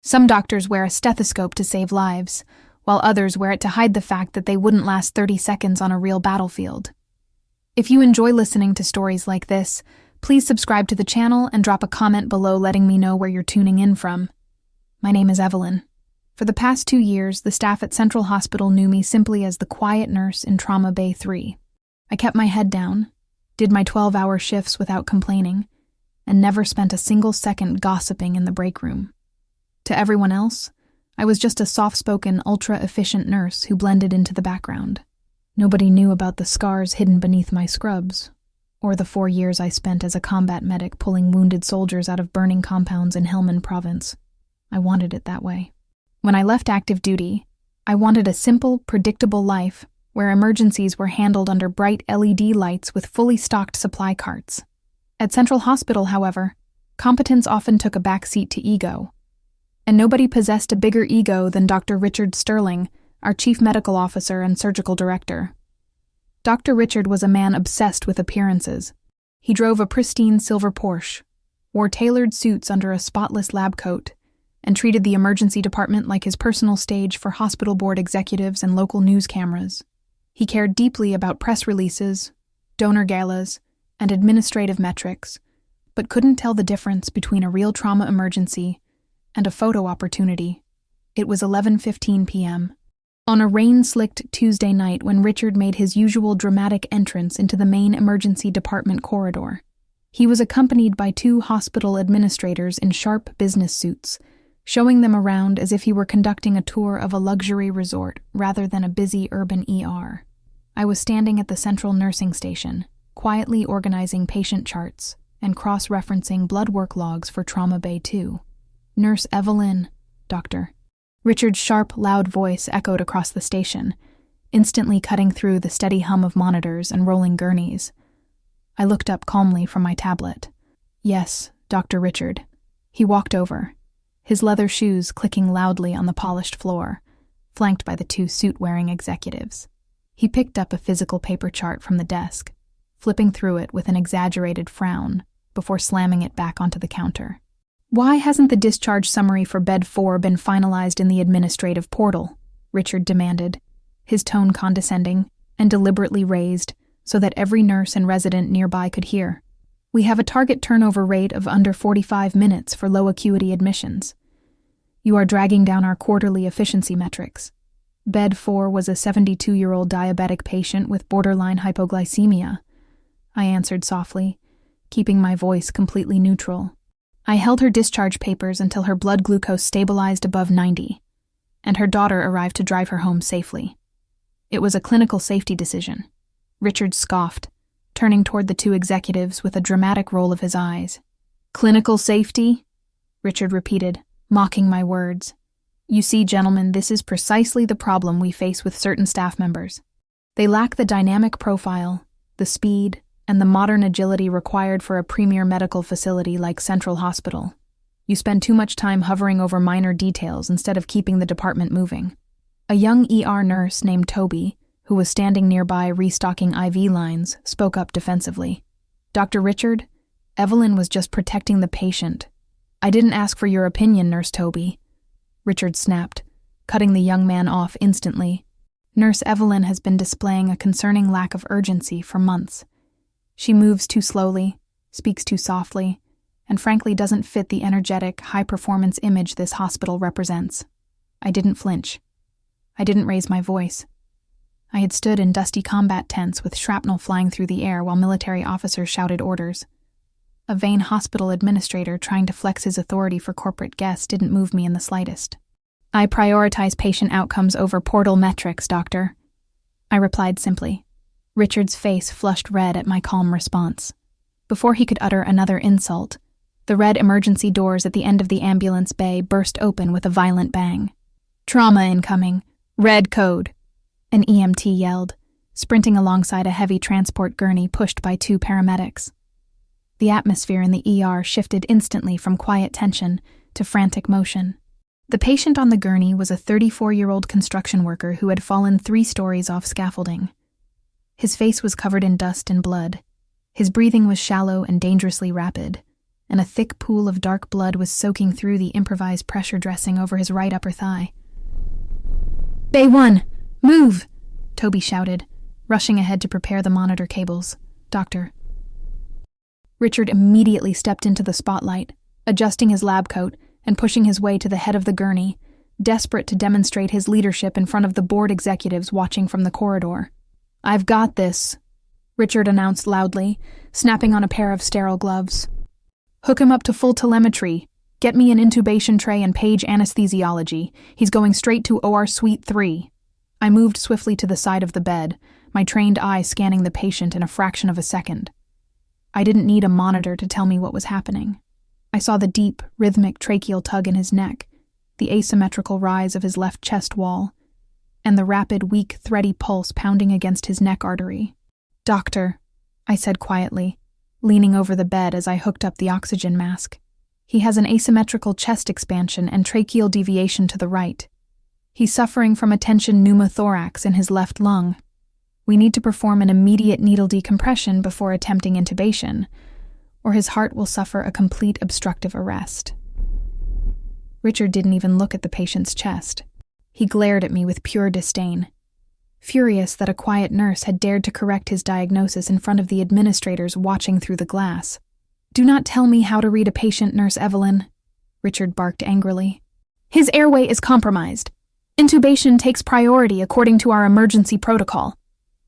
Some doctors wear a stethoscope to save lives, while others wear it to hide the fact that they wouldn't last 30 seconds on a real battlefield. If you enjoy listening to stories like this, please subscribe to the channel and drop a comment below letting me know where you're tuning in from. My name is Evelyn. For the past 2 years, the staff at Central Hospital knew me simply as the quiet nurse in Trauma Bay 3. I kept my head down, did my 12-hour shifts without complaining, and never spent a single second gossiping in the break room. To everyone else, I was just a soft-spoken, ultra-efficient nurse who blended into the background. Nobody knew about the scars hidden beneath my scrubs, or the 4 years I spent as a combat medic pulling wounded soldiers out of burning compounds in Helmand Province. I wanted it that way. When I left active duty, I wanted a simple, predictable life where emergencies were handled under bright LED lights with fully stocked supply carts. At Central Hospital, however, competence often took a backseat to ego, and nobody possessed a bigger ego than Dr. Richard Sterling, our chief medical officer and surgical director. Dr. Richard was a man obsessed with appearances. He drove a pristine silver Porsche, wore tailored suits under a spotless lab coat, and treated the emergency department like his personal stage for hospital board executives and local news cameras. He cared deeply about press releases, donor galas, and administrative metrics, but couldn't tell the difference between a real trauma emergency and a photo opportunity. It was 11:15 p.m. on a rain-slicked Tuesday night when Richard made his usual dramatic entrance into the main emergency department corridor. He was accompanied by 2 hospital administrators in sharp business suits, showing them around as if he were conducting a tour of a luxury resort rather than a busy urban ER. I was standing at the central nursing station, quietly organizing patient charts and cross-referencing blood work logs for Trauma Bay 2. "Nurse Evelyn, Doctor." Richard's sharp, loud voice echoed across the station, instantly cutting through the steady hum of monitors and rolling gurneys. I looked up calmly from my tablet. "Yes, Dr. Richard." He walked over, his leather shoes clicking loudly on the polished floor, flanked by the 2 suit-wearing executives. He picked up a physical paper chart from the desk, flipping through it with an exaggerated frown before slamming it back onto the counter. "Why hasn't the discharge summary for Bed 4 been finalized in the administrative portal?" Richard demanded, his tone condescending and deliberately raised so that every nurse and resident nearby could hear. "We have a target turnover rate of under 45 minutes for low-acuity admissions. You are dragging down our quarterly efficiency metrics. Bed 4 was a 72-year-old diabetic patient with borderline hypoglycemia," I answered softly, keeping my voice completely neutral. I held her discharge papers until her blood glucose stabilized above 90, and her daughter arrived to drive her home safely. It was a clinical safety decision. Richard scoffed, turning toward the 2 executives with a dramatic roll of his eyes. "Clinical safety?" Richard repeated, mocking my words. "You see, gentlemen, this is precisely the problem we face with certain staff members. They lack the dynamic profile, the speed, and the modern agility required for a premier medical facility like Central Hospital. You spend too much time hovering over minor details instead of keeping the department moving." A young ER nurse named Toby, who was standing nearby restocking IV lines, spoke up defensively. "Dr. Richard, Evelyn was just protecting the patient. I didn't ask for your opinion, Nurse Toby." Richard snapped, cutting the young man off instantly. "Nurse Evelyn has been displaying a concerning lack of urgency for months. She moves too slowly, speaks too softly, and frankly doesn't fit the energetic, high-performance image this hospital represents." I didn't flinch. I didn't raise my voice. I had stood in dusty combat tents with shrapnel flying through the air while military officers shouted orders. A vain hospital administrator trying to flex his authority for corporate guests didn't move me in the slightest. "I prioritize patient outcomes over portal metrics, Doctor," I replied simply. Richard's face flushed red at my calm response. Before he could utter another insult, the red emergency doors at the end of the ambulance bay burst open with a violent bang. "Trauma incoming. Red code," an EMT yelled, sprinting alongside a heavy transport gurney pushed by 2 paramedics. The atmosphere in the ER shifted instantly from quiet tension to frantic motion. The patient on the gurney was a 34-year-old construction worker who had fallen 3 stories off scaffolding. His face was covered in dust and blood. His breathing was shallow and dangerously rapid, and a thick pool of dark blood was soaking through the improvised pressure dressing over his right upper thigh. "Bay 1, move!" Toby shouted, rushing ahead to prepare the monitor cables. "Doctor." Richard immediately stepped into the spotlight, adjusting his lab coat and pushing his way to the head of the gurney, desperate to demonstrate his leadership in front of the board executives watching from the corridor. "I've got this," Richard announced loudly, snapping on a pair of sterile gloves. "Hook him up to full telemetry. Get me an intubation tray and page anesthesiology. He's going straight to OR Suite 3. I moved swiftly to the side of the bed, my trained eye scanning the patient in a fraction of a second. I didn't need a monitor to tell me what was happening. I saw the deep, rhythmic tracheal tug in his neck, the asymmetrical rise of his left chest wall, and the rapid, weak, thready pulse pounding against his neck artery. "Doctor," I said quietly, leaning over the bed as I hooked up the oxygen mask. "He has an asymmetrical chest expansion and tracheal deviation to the right. He's suffering from a tension pneumothorax in his left lung. We need to perform an immediate needle decompression before attempting intubation, or his heart will suffer a complete obstructive arrest." Richard didn't even look at the patient's chest. He glared at me with pure disdain, furious that a quiet nurse had dared to correct his diagnosis in front of the administrators watching through the glass. "Do not tell me how to read a patient, Nurse Evelyn," Richard barked angrily. "His airway is compromised. Intubation takes priority according to our emergency protocol.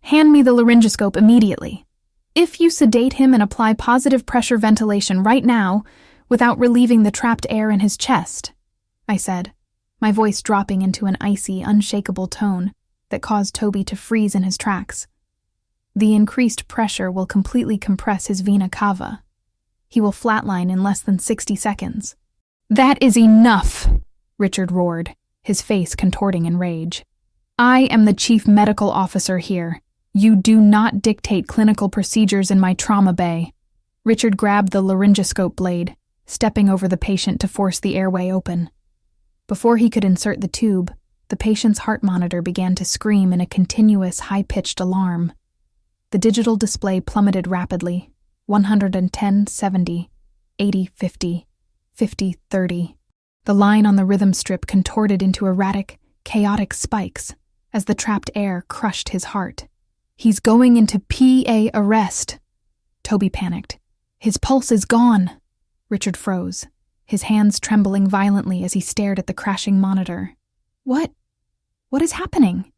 Hand me the laryngoscope immediately. If you sedate him and apply positive pressure ventilation right now, without relieving the trapped air in his chest," I said, my voice dropping into an icy, unshakable tone that caused Toby to freeze in his tracks, "the increased pressure will completely compress his vena cava. He will flatline in less than 60 seconds. "That is enough," Richard roared, his face contorting in rage. "I am the chief medical officer here. You do not dictate clinical procedures in my trauma bay." Richard grabbed the laryngoscope blade, stepping over the patient to force the airway open. Before he could insert the tube, the patient's heart monitor began to scream in a continuous, high-pitched alarm. The digital display plummeted rapidly, 110, 70, 80, 50, 50, 30. The line on the rhythm strip contorted into erratic, chaotic spikes as the trapped air crushed his heart. "He's going into PA arrest," Toby panicked. "His pulse is gone." Richard froze, his hands trembling violently as he stared at the crashing monitor. What is happening?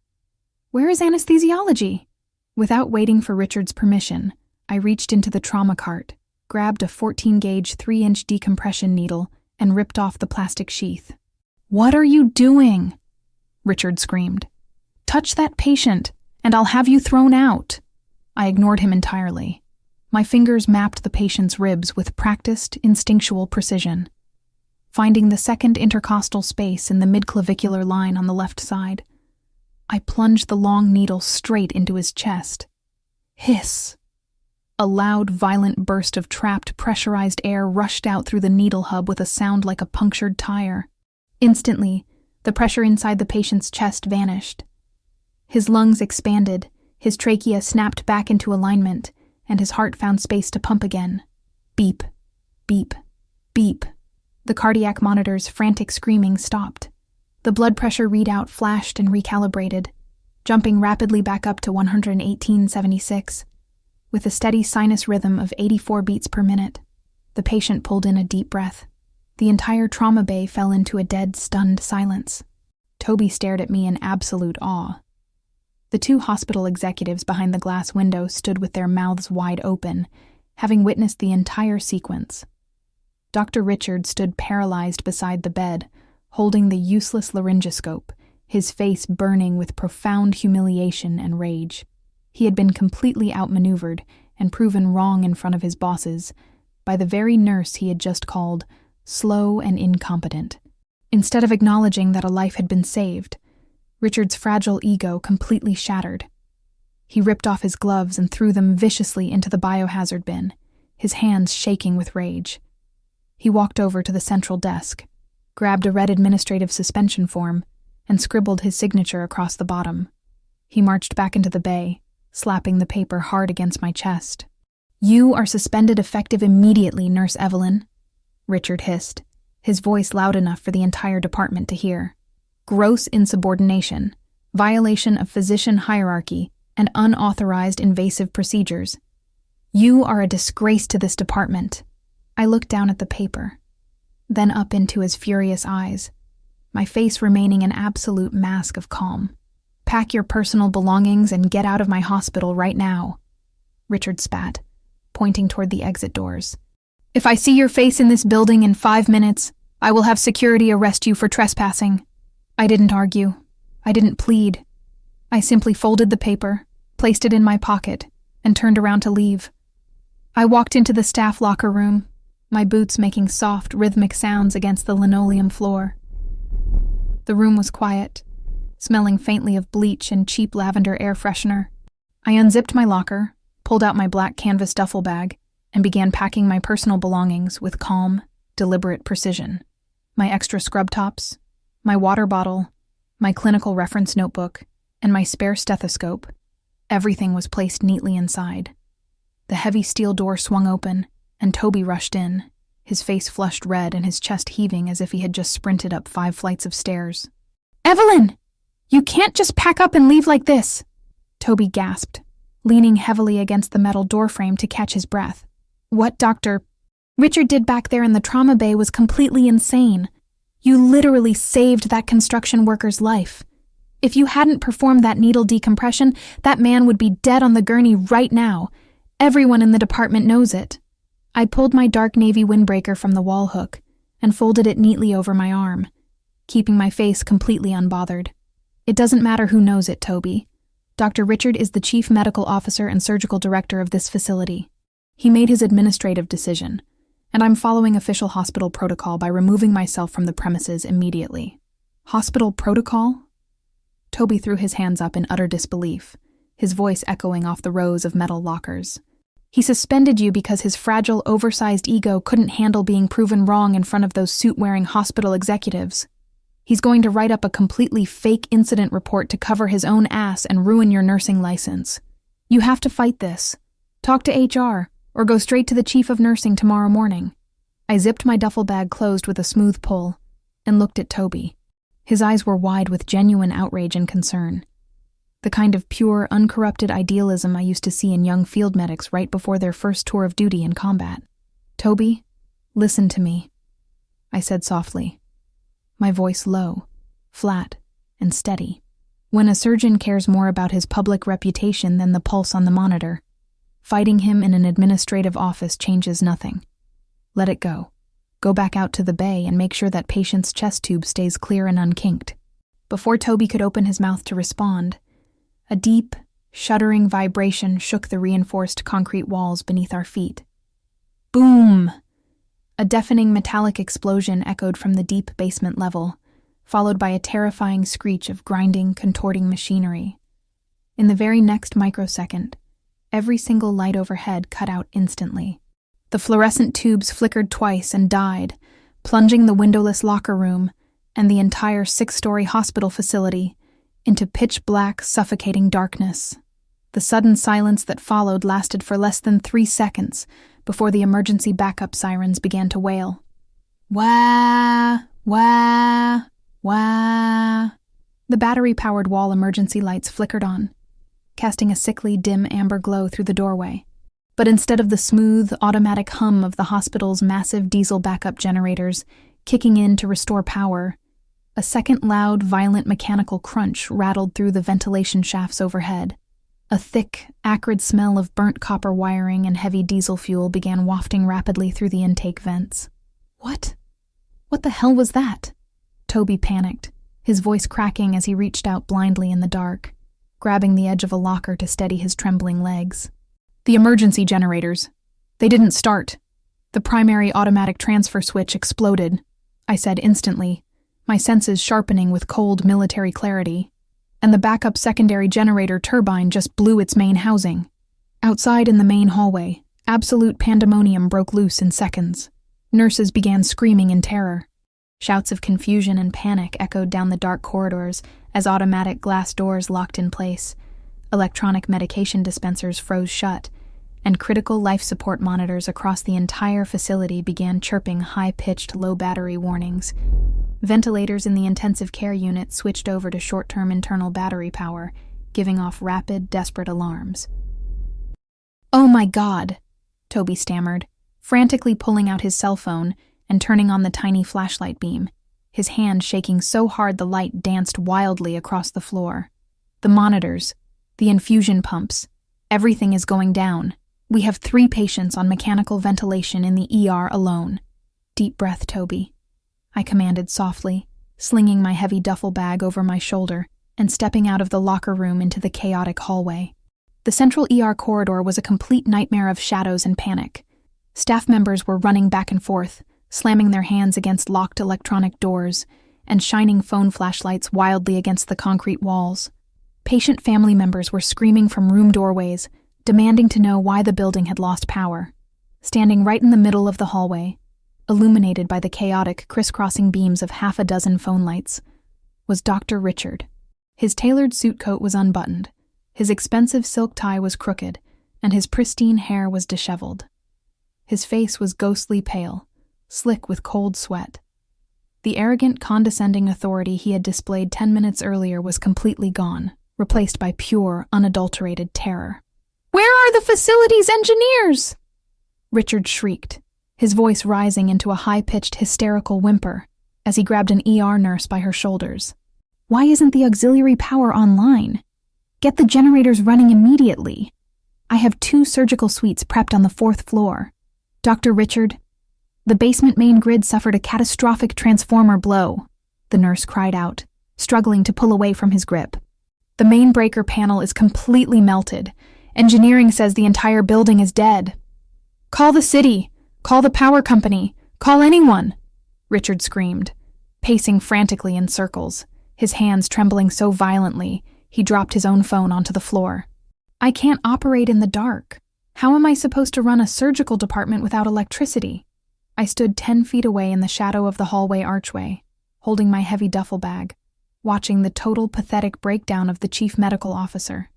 Where is anesthesiology?" Without waiting for Richard's permission, I reached into the trauma cart, grabbed a 14-gauge 3-inch decompression needle, and ripped off the plastic sheath. "What are you doing?" Richard screamed. "Touch that patient, and I'll have you thrown out." I ignored him entirely. My fingers mapped the patient's ribs with practiced, instinctual precision. Finding the second intercostal space in the midclavicular line on the left side, I plunged the long needle straight into his chest. Hiss! A loud, violent burst of trapped, pressurized air rushed out through the needle hub with a sound like a punctured tire. Instantly, the pressure inside the patient's chest vanished. His lungs expanded, his trachea snapped back into alignment, and his heart found space to pump again. Beep, beep, beep. The cardiac monitor's frantic screaming stopped. The blood pressure readout flashed and recalibrated, jumping rapidly back up to 118/76. With a steady sinus rhythm of 84 beats per minute, the patient pulled in a deep breath. The entire trauma bay fell into a dead, stunned silence. Toby stared at me in absolute awe. The two hospital executives behind the glass window stood with their mouths wide open, having witnessed the entire sequence. Dr. Richard stood paralyzed beside the bed, holding the useless laryngoscope, his face burning with profound humiliation and rage. He had been completely outmaneuvered and proven wrong in front of his bosses by the very nurse he had just called slow and incompetent. Instead of acknowledging that a life had been saved, Richard's fragile ego completely shattered. He ripped off his gloves and threw them viciously into the biohazard bin, his hands shaking with rage. He walked over to the central desk, grabbed a red administrative suspension form, and scribbled his signature across the bottom. He marched back into the bay, slapping the paper hard against my chest. "You are suspended effective immediately, Nurse Evelyn," Richard hissed, his voice loud enough for the entire department to hear. "Gross insubordination, violation of physician hierarchy, and unauthorized invasive procedures. You are a disgrace to this department." I looked down at the paper, then up into his furious eyes, my face remaining an absolute mask of calm. "Pack your personal belongings and get out of my hospital right now," Richard spat, pointing toward the exit doors. "If I see your face in this building in 5 minutes, I will have security arrest you for trespassing." I didn't argue. I didn't plead. I simply folded the paper, placed it in my pocket, and turned around to leave. I walked into the staff locker room, my boots making soft, rhythmic sounds against the linoleum floor. The room was quiet, smelling faintly of bleach and cheap lavender air freshener. I unzipped my locker, pulled out my black canvas duffel bag, and began packing my personal belongings with calm, deliberate precision. My extra scrub tops, my water bottle, my clinical reference notebook, and my spare stethoscope. Everything was placed neatly inside. The heavy steel door swung open, and Toby rushed in, his face flushed red and his chest heaving as if he had just sprinted up 5 flights of stairs. "Evelyn! You can't just pack up and leave like this!" Toby gasped, leaning heavily against the metal doorframe to catch his breath. "What Dr. Richard did back there in the trauma bay was completely insane. You literally saved that construction worker's life. If you hadn't performed that needle decompression, that man would be dead on the gurney right now. Everyone in the department knows it." I pulled my dark navy windbreaker from the wall hook and folded it neatly over my arm, keeping my face completely unbothered. "It doesn't matter who knows it, Toby. Dr. Richard is the chief medical officer and surgical director of this facility. He made his administrative decision, and I'm following official hospital protocol by removing myself from the premises immediately." "Hospital protocol?" Toby threw his hands up in utter disbelief, his voice echoing off the rows of metal lockers. "He suspended you because his fragile, oversized ego couldn't handle being proven wrong in front of those suit-wearing hospital executives. He's going to write up a completely fake incident report to cover his own ass and ruin your nursing license. You have to fight this. Talk to HR, or go straight to the chief of nursing tomorrow morning." I zipped my duffel bag closed with a smooth pull and looked at Toby. His eyes were wide with genuine outrage and concern. The kind of pure, uncorrupted idealism I used to see in young field medics right before their first tour of duty in combat. "Toby, listen to me," I said softly, my voice low, flat, and steady. "When a surgeon cares more about his public reputation than the pulse on the monitor, fighting him in an administrative office changes nothing. Let it go. Go back out to the bay and make sure that patient's chest tube stays clear and unkinked." Before Toby could open his mouth to respond, a deep, shuddering vibration shook the reinforced concrete walls beneath our feet. Boom! A deafening metallic explosion echoed from the deep basement level, followed by a terrifying screech of grinding, contorting machinery. In the very next microsecond, every single light overhead cut out instantly. The fluorescent tubes flickered twice and died, plunging the windowless locker room and the entire 6-story hospital facility into pitch-black, suffocating darkness. The sudden silence that followed lasted for less than 3 seconds before the emergency backup sirens began to wail. Wah! Wah! Wah! The battery-powered wall emergency lights flickered on, casting a sickly, dim amber glow through the doorway. But instead of the smooth, automatic hum of the hospital's massive diesel backup generators kicking in to restore power, a second loud, violent mechanical crunch rattled through the ventilation shafts overhead. A thick, acrid smell of burnt copper wiring and heavy diesel fuel began wafting rapidly through the intake vents. What? What the hell was that? Toby panicked, his voice cracking as he reached out blindly in the dark, grabbing the edge of a locker to steady his trembling legs. "The emergency generators. They didn't start. The primary automatic transfer switch exploded," I said instantly, my senses sharpening with cold military clarity. "And the backup secondary generator turbine just blew its main housing." Outside in the main hallway, absolute pandemonium broke loose in seconds. Nurses began screaming in terror. Shouts of confusion and panic echoed down the dark corridors as automatic glass doors locked in place. Electronic medication dispensers froze shut, and critical life support monitors across the entire facility began chirping high-pitched low battery warnings. Ventilators in the intensive care unit switched over to short-term internal battery power, giving off rapid, desperate alarms. "Oh my God," Toby stammered, frantically pulling out his cell phone and turning on the tiny flashlight beam, his hand shaking so hard the light danced wildly across the floor. "The monitors, the infusion pumps, everything is going down. We have 3 patients on mechanical ventilation in the ER alone." "Deep breath, Toby," I commanded softly, slinging my heavy duffel bag over my shoulder and stepping out of the locker room into the chaotic hallway. The central ER corridor was a complete nightmare of shadows and panic. Staff members were running back and forth, slamming their hands against locked electronic doors and shining phone flashlights wildly against the concrete walls. Patient family members were screaming from room doorways, demanding to know why the building had lost power. Standing right in the middle of the hallway, illuminated by the chaotic, crisscrossing beams of half a dozen phone lights, was Dr. Richard. His tailored suit coat was unbuttoned, his expensive silk tie was crooked, and his pristine hair was disheveled. His face was ghostly pale, slick with cold sweat. The arrogant, condescending authority he had displayed 10 minutes earlier was completely gone, replaced by pure, unadulterated terror. "Where are the facilities engineers?" Richard shrieked, his voice rising into a high-pitched, hysterical whimper as he grabbed an ER nurse by her shoulders. "Why isn't the auxiliary power online? Get the generators running immediately. I have 2 surgical suites prepped on the 4th floor. Dr. Richard, the basement main grid suffered a catastrophic transformer blow," the nurse cried out, struggling to pull away from his grip. "The main breaker panel is completely melted. Engineering says the entire building is dead." "Call the city! Call the power company! Call anyone!" Richard screamed, pacing frantically in circles, his hands trembling so violently he dropped his own phone onto the floor. "I can't operate in the dark. How am I supposed to run a surgical department without electricity?" I stood 10 feet away in the shadow of the hallway archway, holding my heavy duffel bag, watching the total pathetic breakdown of the chief medical officer.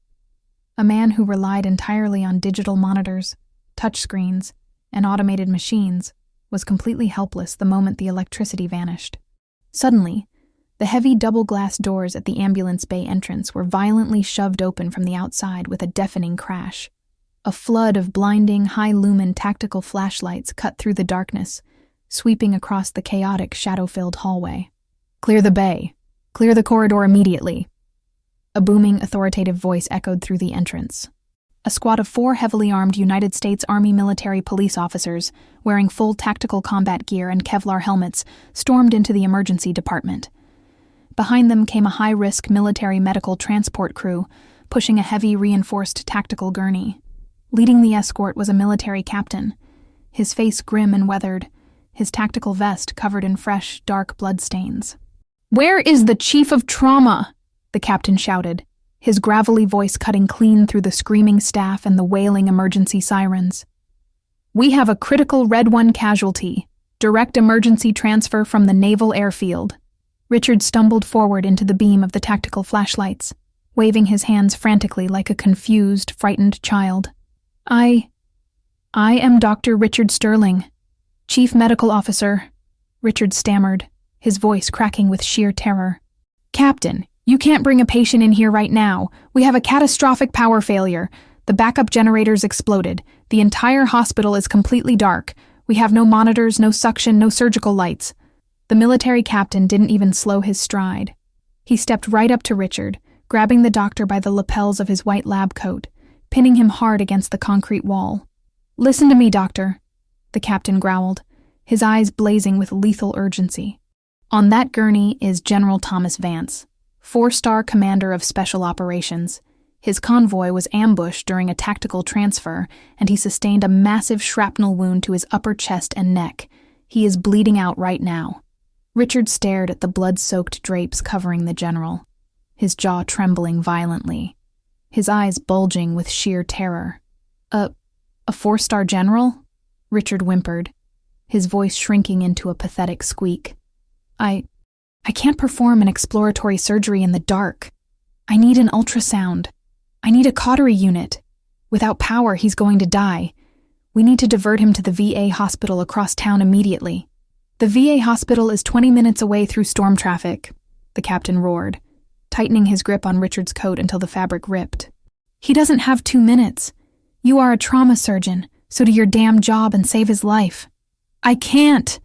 A man who relied entirely on digital monitors, touchscreens, and automated machines was completely helpless the moment the electricity vanished. Suddenly, the heavy double-glass doors at the ambulance bay entrance were violently shoved open from the outside with a deafening crash. A flood of blinding, high-lumen tactical flashlights cut through the darkness, sweeping across the chaotic, shadow-filled hallway. "Clear the bay. Clear the corridor immediately." A booming, authoritative voice echoed through the entrance. A squad of 4 heavily armed United States Army military police officers, wearing full tactical combat gear and Kevlar helmets, stormed into the emergency department. Behind them came a high-risk military medical transport crew, pushing a heavy, reinforced tactical gurney. Leading the escort was a military captain, his face grim and weathered, his tactical vest covered in fresh, dark bloodstains. "Where is the chief of trauma?" the captain shouted, his gravelly voice cutting clean through the screaming staff and the wailing emergency sirens. "We have a critical Red 1 casualty. Direct emergency transfer from the naval airfield." Richard stumbled forward into the beam of the tactical flashlights, waving his hands frantically like a confused, frightened child. I am Dr. Richard Sterling, Chief Medical Officer," Richard stammered, his voice cracking with sheer terror. "Captain, you can't bring a patient in here right now. We have a catastrophic power failure. The backup generators exploded. The entire hospital is completely dark. We have no monitors, no suction, no surgical lights." The military captain didn't even slow his stride. He stepped right up to Richard, grabbing the doctor by the lapels of his white lab coat, pinning him hard against the concrete wall. "Listen to me, doctor," the captain growled, his eyes blazing with lethal urgency. "On that gurney is General Thomas Vance, 4-star commander of special operations. His convoy was ambushed during a tactical transfer, and he sustained a massive shrapnel wound to his upper chest and neck. He is bleeding out right now." Richard stared at the blood-soaked drapes covering the general, his jaw trembling violently, his eyes bulging with sheer terror. A 4-star general?" Richard whimpered, his voice shrinking into a pathetic squeak. I can't perform an exploratory surgery in the dark. I need an ultrasound. I need a cautery unit. Without power, he's going to die. We need to divert him to the VA hospital across town immediately. The VA hospital is 20 minutes away through storm traffic, the captain roared, tightening his grip on Richard's coat until the fabric ripped. He doesn't have 2 minutes. You are a trauma surgeon, so do your damn job and save his life. I can't!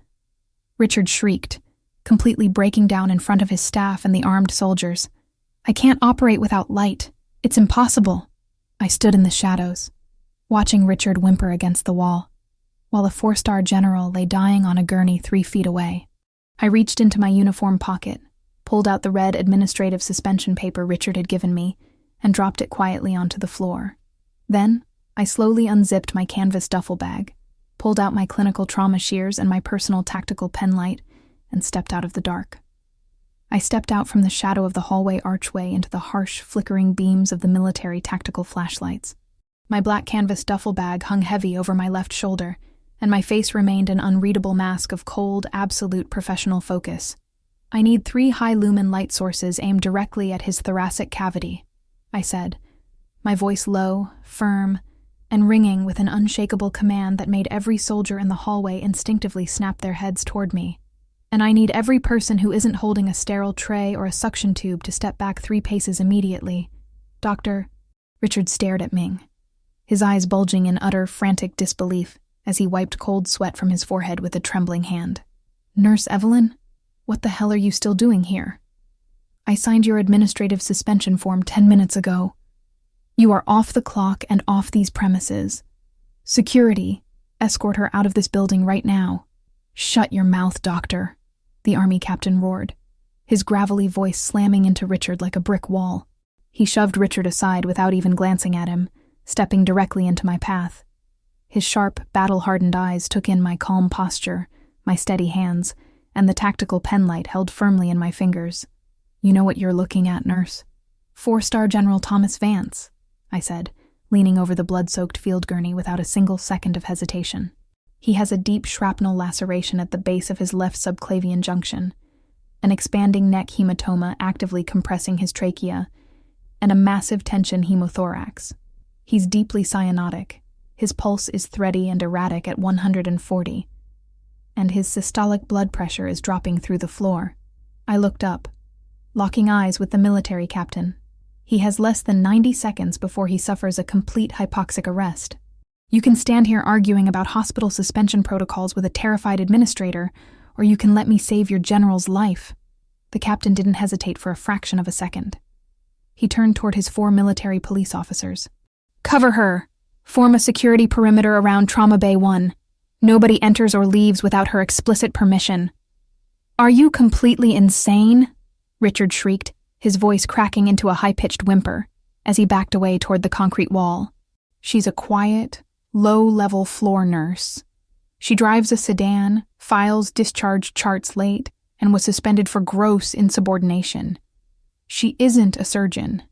Richard shrieked, completely breaking down in front of his staff and the armed soldiers. I can't operate without light. It's impossible. I stood in the shadows, watching Richard whimper against the wall, while a 4-star general lay dying on a gurney 3 feet away. I reached into my uniform pocket, pulled out the red administrative suspension paper Richard had given me, and dropped it quietly onto the floor. Then, I slowly unzipped my canvas duffel bag, pulled out my clinical trauma shears and my personal tactical penlight, and stepped out of the dark. I stepped out from the shadow of the hallway archway into the harsh, flickering beams of the military tactical flashlights. My black canvas duffel bag hung heavy over my left shoulder, and my face remained an unreadable mask of cold, absolute professional focus. I need 3 high-lumen light sources aimed directly at his thoracic cavity, I said, my voice low, firm, and ringing with an unshakable command that made every soldier in the hallway instinctively snap their heads toward me. And I need every person who isn't holding a sterile tray or a suction tube to step back 3 paces immediately. Doctor, Richard stared at Ming, his eyes bulging in utter, frantic disbelief as he wiped cold sweat from his forehead with a trembling hand. Nurse Evelyn, what the hell are you still doing here? I signed your administrative suspension form 10 minutes ago. You are off the clock and off these premises. Security, escort her out of this building right now. Shut your mouth, doctor, the army captain roared, his gravelly voice slamming into Richard like a brick wall. He shoved Richard aside without even glancing at him, stepping directly into my path. His sharp, battle-hardened eyes took in my calm posture, my steady hands, and the tactical penlight held firmly in my fingers. You know what you're looking at, nurse? 4-star General Thomas Vance, I said, leaning over the blood-soaked field gurney without a single second of hesitation. He has a deep shrapnel laceration at the base of his left subclavian junction, an expanding neck hematoma actively compressing his trachea, and a massive tension hemothorax. He's deeply cyanotic. His pulse is thready and erratic at 140, and his systolic blood pressure is dropping through the floor. I looked up, locking eyes with the military captain. He has less than 90 seconds before he suffers a complete hypoxic arrest. You can stand here arguing about hospital suspension protocols with a terrified administrator, or you can let me save your general's life. The captain didn't hesitate for a fraction of a second. He turned toward his 4 military police officers. Cover her! Form a security perimeter around Trauma Bay 1. Nobody enters or leaves without her explicit permission. Are you completely insane? Richard shrieked, his voice cracking into a high-pitched whimper as he backed away toward the concrete wall. She's a quiet, low-level floor nurse. She drives a sedan, files discharge charts late, and was suspended for gross insubordination. She isn't a surgeon.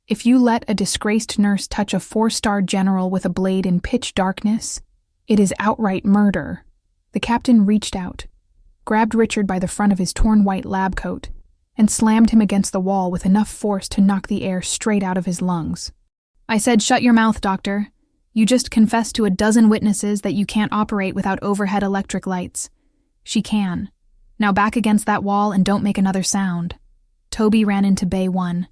If you let a disgraced nurse touch a 4-star general with a blade in pitch darkness, it is outright murder. The captain reached out, grabbed Richard by the front of his torn white lab coat, and slammed him against the wall with enough force to knock the air straight out of his lungs. I said, shut your mouth, doctor. You just confessed to a dozen witnesses that you can't operate without overhead electric lights. She can. Now back against that wall and don't make another sound. Toby ran into Bay 1,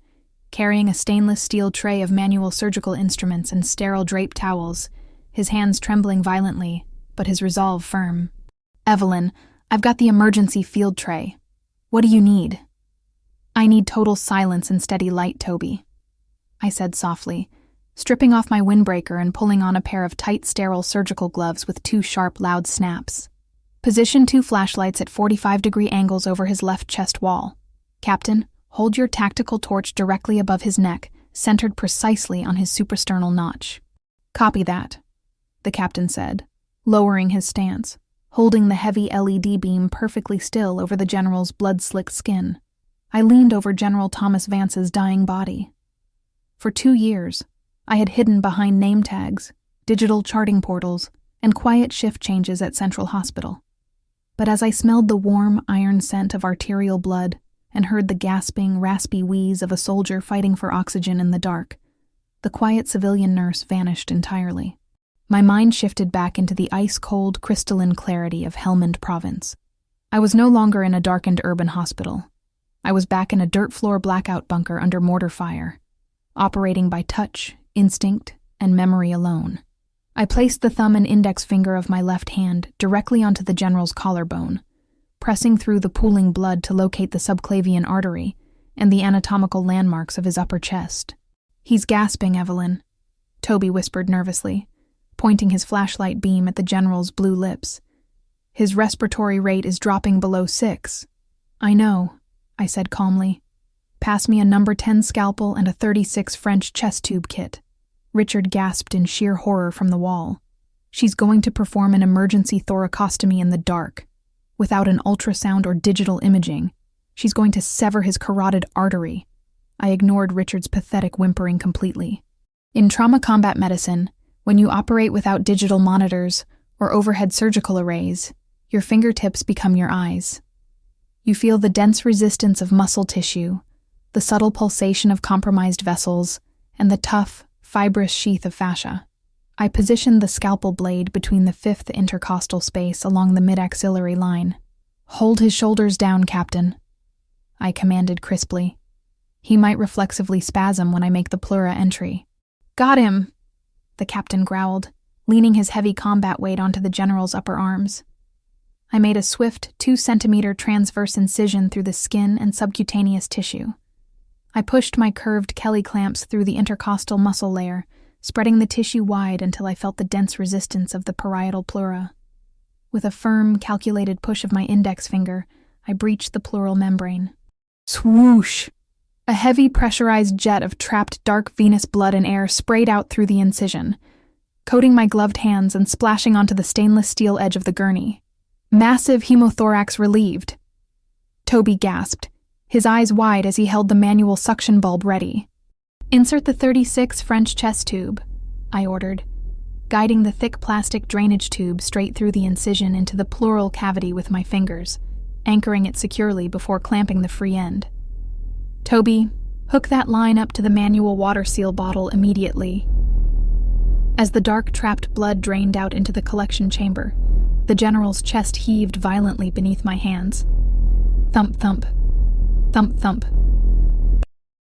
carrying a stainless steel tray of manual surgical instruments and sterile draped towels, his hands trembling violently, but his resolve firm. Evelyn, I've got the emergency field tray. What do you need? I need total silence and steady light, Toby, I said softly, stripping off my windbreaker and pulling on a pair of tight, sterile surgical gloves with 2 sharp, loud snaps. Position 2 flashlights at 45-degree angles over his left chest wall. Captain, hold your tactical torch directly above his neck, centered precisely on his suprasternal notch. Copy that, the captain said, lowering his stance, holding the heavy LED beam perfectly still over the general's blood-slicked skin. I leaned over General Thomas Vance's dying body. For 2 years, I had hidden behind name tags, digital charting portals, and quiet shift changes at Central Hospital. But as I smelled the warm, iron scent of arterial blood and heard the gasping, raspy wheeze of a soldier fighting for oxygen in the dark, The quiet civilian nurse vanished entirely. My mind shifted back into the ice-cold, crystalline clarity of Helmand Province. I was no longer in a darkened urban hospital. I was back in a dirt-floor blackout bunker under mortar fire, operating by touch, instinct, and memory alone. I placed the thumb and index finger of my left hand directly onto the general's collarbone, pressing through the pooling blood to locate the subclavian artery and the anatomical landmarks of his upper chest. "He's gasping, Evelyn," Toby whispered nervously, pointing his flashlight beam at the general's blue lips. "His respiratory rate is dropping below 6. "I know," I said calmly. "Pass me a number 10 scalpel and a 36 French chest tube kit." Richard gasped in sheer horror from the wall. "She's going to perform an emergency thoracostomy in the dark, without an ultrasound or digital imaging. She's going to sever his carotid artery." I ignored Richard's pathetic whimpering completely. In trauma combat medicine, when you operate without digital monitors or overhead surgical arrays, your fingertips become your eyes. You feel the dense resistance of muscle tissue, the subtle pulsation of compromised vessels, and the tough, fibrous sheath of fascia. I positioned the scalpel blade between the 5th intercostal space along the mid-axillary line. "Hold his shoulders down, Captain," I commanded crisply. He might reflexively spasm when I make the pleura entry. "Got him," the captain growled, leaning his heavy combat weight onto the general's upper arms. I made a swift 2-centimeter transverse incision through the skin and subcutaneous tissue. I pushed my curved Kelly clamps through the intercostal muscle layer, spreading the tissue wide until I felt the dense resistance of the parietal pleura. With a firm, calculated push of my index finger, I breached the pleural membrane. Swoosh! A heavy pressurized jet of trapped dark venous blood and air sprayed out through the incision, coating my gloved hands and splashing onto the stainless steel edge of the gurney. "Massive hemothorax relieved," Toby gasped, his eyes wide as he held the manual suction bulb ready. "Insert the 36 French chest tube," I ordered, guiding the thick plastic drainage tube straight through the incision into the pleural cavity with my fingers, anchoring it securely before clamping the free end. "Toby, hook that line up to the manual water seal bottle immediately." As the dark trapped blood drained out into the collection chamber, the general's chest heaved violently beneath my hands. Thump, thump. Thump, thump.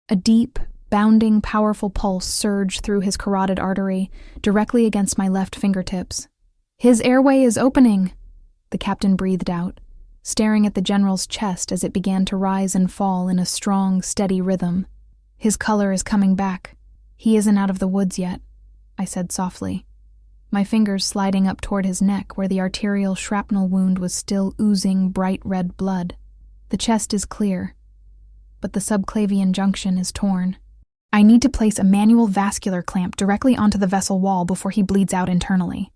A deep, bounding, powerful pulse surged through his carotid artery, directly against my left fingertips. "His airway is opening," the captain breathed out, staring at the general's chest as it began to rise and fall in a strong, steady rhythm. "His color is coming back. He isn't out of the woods yet," I said softly, my fingers sliding up toward his neck where the arterial shrapnel wound was still oozing bright red blood. "The chest is clear, but the subclavian junction is torn. I need to place a manual vascular clamp directly onto the vessel wall before he bleeds out internally."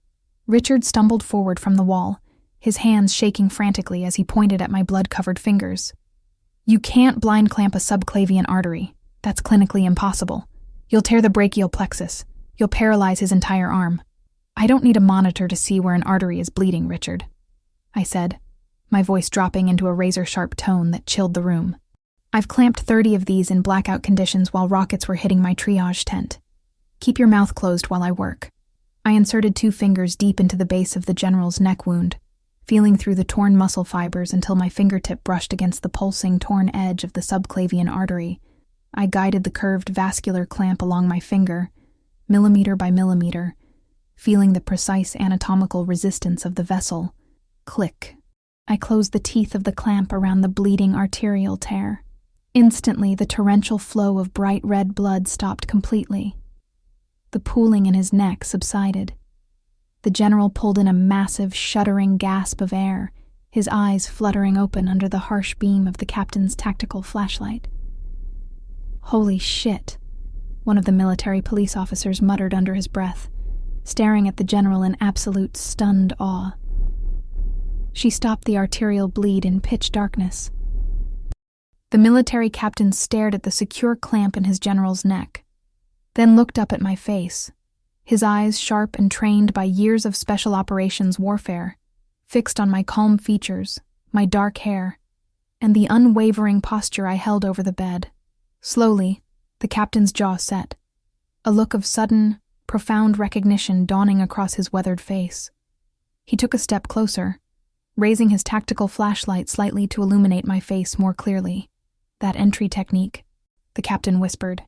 Richard stumbled forward from the wall, his hands shaking frantically as he pointed at my blood-covered fingers. "You can't blind clamp a subclavian artery. That's clinically impossible. You'll tear the brachial plexus. You'll paralyze his entire arm." "I don't need a monitor to see where an artery is bleeding, Richard," I said, my voice dropping into a razor-sharp tone that chilled the room. "I've clamped 30 of these in blackout conditions while rockets were hitting my triage tent. Keep your mouth closed while I work." I inserted 2 fingers deep into the base of the general's neck wound, feeling through the torn muscle fibers until my fingertip brushed against the pulsing, torn edge of the subclavian artery. I guided the curved vascular clamp along my finger, millimeter by millimeter, feeling the precise anatomical resistance of the vessel. Click. I closed the teeth of the clamp around the bleeding arterial tear. Instantly, the torrential flow of bright red blood stopped completely. The pooling in his neck subsided. The general pulled in a massive, shuddering gasp of air, his eyes fluttering open under the harsh beam of the captain's tactical flashlight. "Holy shit," one of the military police officers muttered under his breath, staring at the general in absolute stunned awe. She stopped the arterial bleed in pitch darkness. The military captain stared at the secure clamp in his general's neck, then looked up at my face, his eyes sharp and trained by years of special operations warfare, fixed on my calm features, my dark hair, and the unwavering posture I held over the bed. Slowly, the captain's jaw set. a look of sudden, profound recognition dawning across his weathered face. He took a step closer, raising his tactical flashlight slightly to illuminate my face more clearly. "That entry technique," the captain whispered,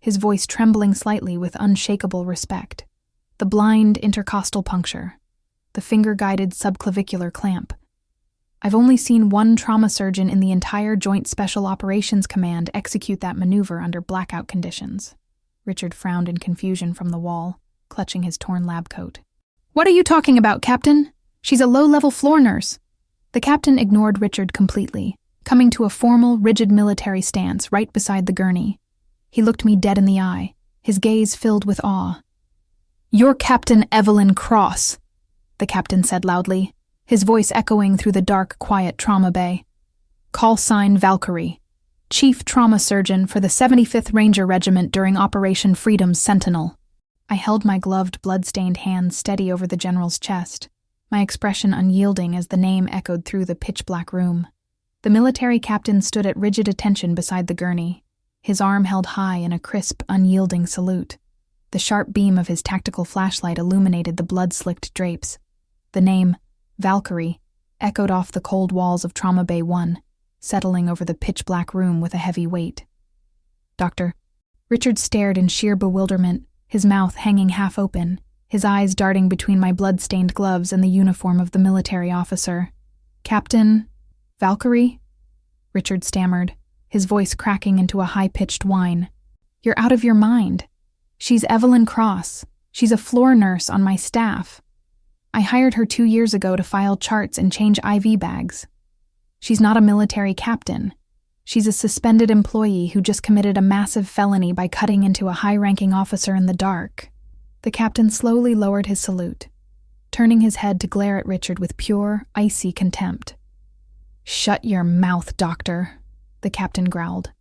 his voice trembling slightly with unshakable respect. "The blind intercostal puncture, the finger-guided subclavicular clamp. I've only seen one trauma surgeon in the entire Joint Special Operations Command execute that maneuver under blackout conditions." Richard frowned in confusion from the wall, clutching his torn lab coat. "What are you talking about, Captain? She's a low-level floor nurse." The captain ignored Richard completely, coming to a formal, rigid military stance right beside the gurney. He looked me dead in the eye, his gaze filled with awe. "You're Captain Evelyn Cross," the captain said loudly, his voice echoing through the dark, quiet trauma bay. "Call sign Valkyrie, Chief Trauma Surgeon for the 75th Ranger Regiment during Operation Freedom's Sentinel." I held my gloved, blood-stained hand steady over the general's chest, my expression unyielding as the name echoed through the pitch-black room. The military captain stood at rigid attention beside the gurney, his arm held high in a crisp, unyielding salute. The sharp beam of his tactical flashlight illuminated the blood-slicked drapes. The name, Valkyrie, echoed off the cold walls of Trauma Bay 1, settling over the pitch-black room with a heavy weight. "Doctor." Richard stared in sheer bewilderment, his mouth hanging half open, his eyes darting between my blood-stained gloves and the uniform of the military officer. "Captain Valkyrie?" Richard stammered, his voice cracking into a high-pitched whine. "You're out of your mind. She's Evelyn Cross. She's a floor nurse on my staff. I hired her 2 years ago to file charts and change IV bags. She's not a military captain. She's a suspended employee who just committed a massive felony by cutting into a high-ranking officer in the dark." The captain slowly lowered his salute, turning his head to glare at Richard with pure, icy contempt. "Shut your mouth, doctor," the captain growled.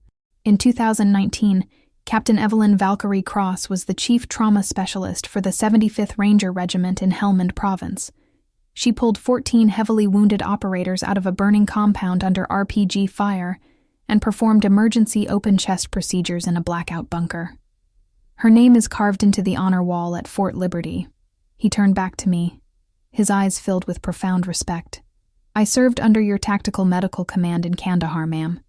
In 2019, Captain Evelyn Valkyrie Cross was the chief trauma specialist for the 75th Ranger Regiment in Helmand Province. She pulled 14 heavily wounded operators out of a burning compound under RPG fire and performed emergency open-chest procedures in a blackout bunker. Her name is carved into the honor wall at Fort Liberty. He turned back to me, his eyes filled with profound respect. "I served under your tactical medical command in Kandahar, ma'am.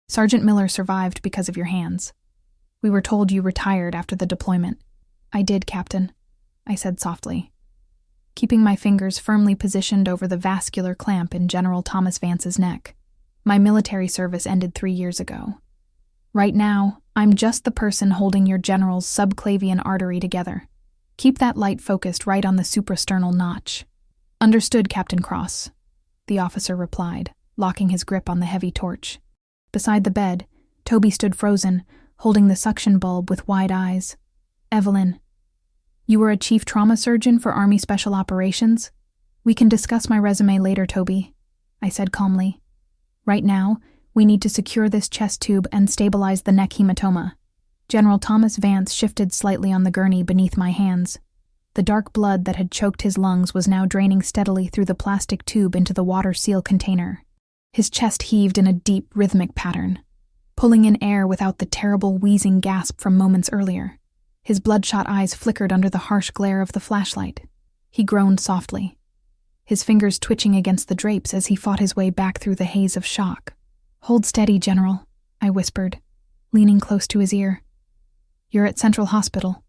Sergeant Miller survived because of your hands. We were told you retired after the deployment." "I did, Captain," I said softly, keeping my fingers firmly positioned over the vascular clamp in General Thomas Vance's neck. "My military service ended 3 years ago. Right now, I'm just the person holding your general's subclavian artery together. Keep that light focused right on the suprasternal notch." "Understood, Captain Cross," the officer replied, locking his grip on the heavy torch. Beside the bed, Toby stood frozen, holding the suction bulb with wide eyes. "Evelyn, you were a chief trauma surgeon for Army Special Operations? We can discuss my resume later, Toby," I said calmly. "Right now, we need to secure this chest tube and stabilize the neck hematoma." General Thomas Vance shifted slightly on the gurney beneath my hands. The dark blood that had choked his lungs was now draining steadily through the plastic tube into the water seal container. His chest heaved in a deep, rhythmic pattern, pulling in air without the terrible wheezing gasp from moments earlier. His bloodshot eyes flickered under the harsh glare of the flashlight. He groaned softly, his fingers twitching against the drapes as he fought his way back through the haze of shock. "Hold steady, General," I whispered, leaning close to his ear. "You're at Central Hospital.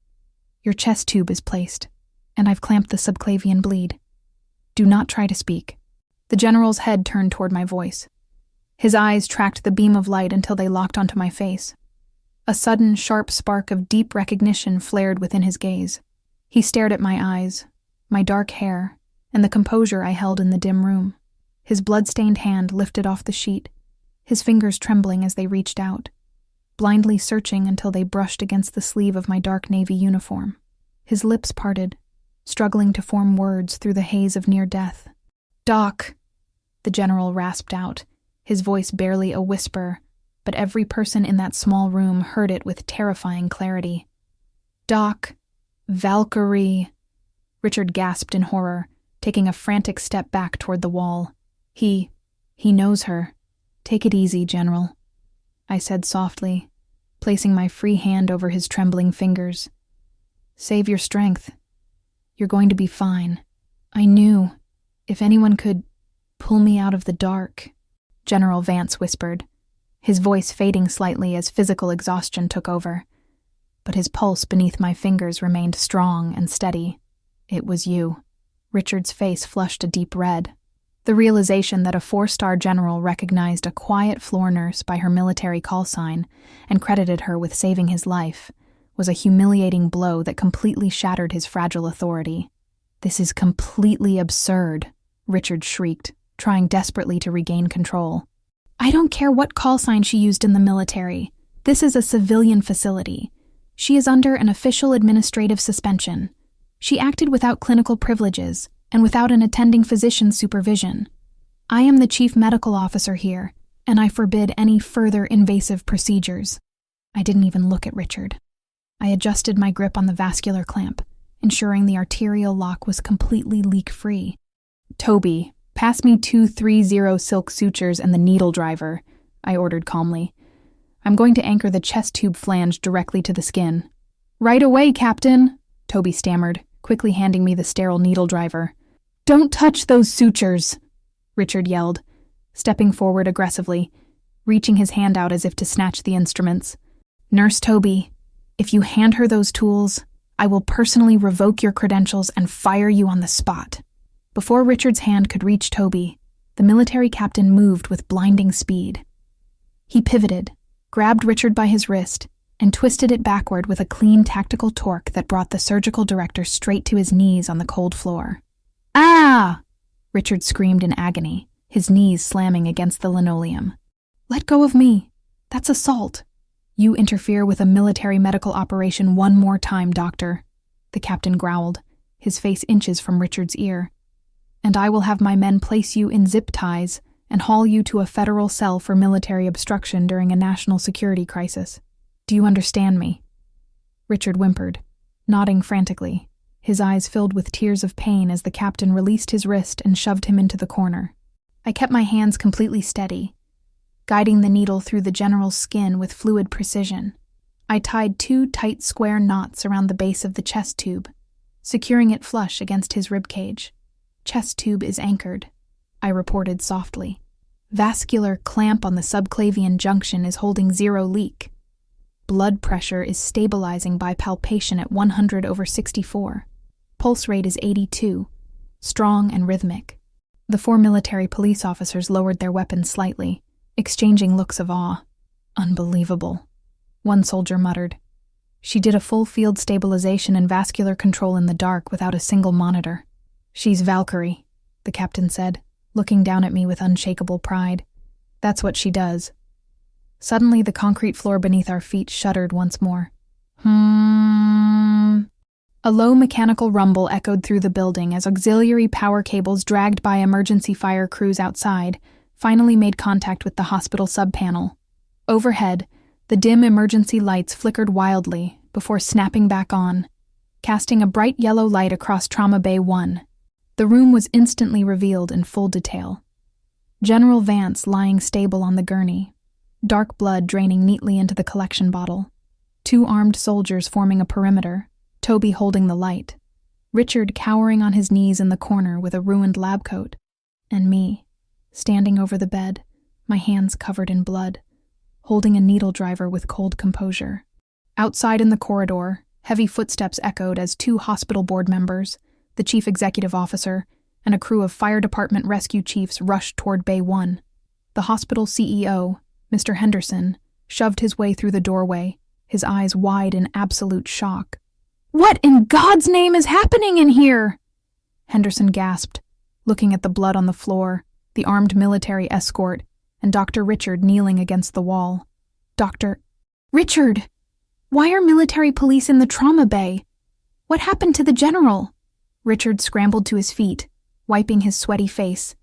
Your chest tube is placed, and I've clamped the subclavian bleed. Do not try to speak." The general's head turned toward my voice. His eyes tracked the beam of light until they locked onto my face. A sudden, sharp spark of deep recognition flared within his gaze. He stared at my eyes, my dark hair, and the composure I held in the dim room. His blood-stained hand lifted off the sheet, his fingers trembling as they reached out, blindly searching until they brushed against the sleeve of my dark navy uniform. His lips parted, struggling to form words through the haze of near death. "Doc," the general rasped out, his voice barely a whisper, but every person in that small room heard it with terrifying clarity. "Doc, Valkyrie." Richard gasped in horror, taking a frantic step back toward the wall. He knows her. "Take it easy, General," I said softly, placing my free hand over his trembling fingers. Save your strength. You're going to be fine. I knew. If anyone could pull me out of the dark, General Vance whispered, his voice fading slightly as physical exhaustion took over. But his pulse beneath my fingers remained strong and steady. It was you. Richard's face flushed a deep red. The realization that a 4-star general recognized a quiet floor nurse by her military call sign and credited her with saving his life was a humiliating blow that completely shattered his fragile authority. "This is completely absurd," Richard shrieked, trying desperately to regain control. "I don't care what call sign she used in the military. This is a civilian facility. She is under an official administrative suspension. She acted without clinical privileges and without an attending physician's supervision. I am the chief medical officer here, and I forbid any further invasive procedures." I didn't even look at Richard. I adjusted my grip on the vascular clamp, ensuring the arterial lock was completely leak-free. "Toby, pass me 230 silk sutures and the needle driver," I ordered calmly. "I'm going to anchor the chest tube flange directly to the skin." "Right away, Captain," Toby stammered, quickly handing me the sterile needle driver. "Don't touch those sutures," Richard yelled, stepping forward aggressively, reaching his hand out as if to snatch the instruments. "Nurse Toby, if you hand her those tools, I will personally revoke your credentials and fire you on the spot." Before Richard's hand could reach Toby, the military captain moved with blinding speed. He pivoted, grabbed Richard by his wrist, and twisted it backward with a clean tactical torque that brought the surgical director straight to his knees on the cold floor. "Ah!" Richard screamed in agony, his knees slamming against the linoleum. "Let go of me. That's assault. You interfere with a military medical operation one more time, doctor," the captain growled, his face inches from Richard's ear. "And I will have my men place you in zip ties and haul you to a federal cell for military obstruction during a national security crisis. Do you understand me?" Richard whimpered, nodding frantically, his eyes filled with tears of pain as the captain released his wrist and shoved him into the corner. I kept my hands completely steady, guiding the needle through the general's skin with fluid precision. I tied 2 tight square knots around the base of the chest tube, securing it flush against his ribcage. "Chest tube is anchored," I reported softly. "Vascular clamp on the subclavian junction is holding 0 leak. Blood pressure is stabilizing by palpation at 100/64. Pulse rate is 82, strong and rhythmic." The 4 military police officers lowered their weapons slightly, exchanging looks of awe. "Unbelievable," one soldier muttered. "She did a full field stabilization and vascular control in the dark without a single monitor." "She's Valkyrie," the captain said, looking down at me with unshakable pride. "That's what she does." Suddenly, the concrete floor beneath our feet shuddered once more. A low mechanical rumble echoed through the building as auxiliary power cables dragged by emergency fire crews outside finally made contact with the hospital subpanel. Overhead, the dim emergency lights flickered wildly before snapping back on, casting a bright yellow light across Trauma Bay 1. The room was instantly revealed in full detail. General Vance lying stable on the gurney, dark blood draining neatly into the collection bottle. 2 armed soldiers forming a perimeter, Toby holding the light, Richard cowering on his knees in the corner with a ruined lab coat, and me, standing over the bed, my hands covered in blood, holding a needle driver with cold composure. Outside in the corridor, heavy footsteps echoed as 2 hospital board members, the chief executive officer, and a crew of fire department rescue chiefs rushed toward Bay 1. The hospital CEO, Mr. Henderson, shoved his way through the doorway, his eyes wide in absolute shock. "What in God's name is happening in here?" Henderson gasped, looking at the blood on the floor, the armed military escort, and Dr. Richard kneeling against the wall. "Dr. Richard! Why are military police in the trauma bay? What happened to the general?" Richard scrambled to his feet, wiping his sweaty face,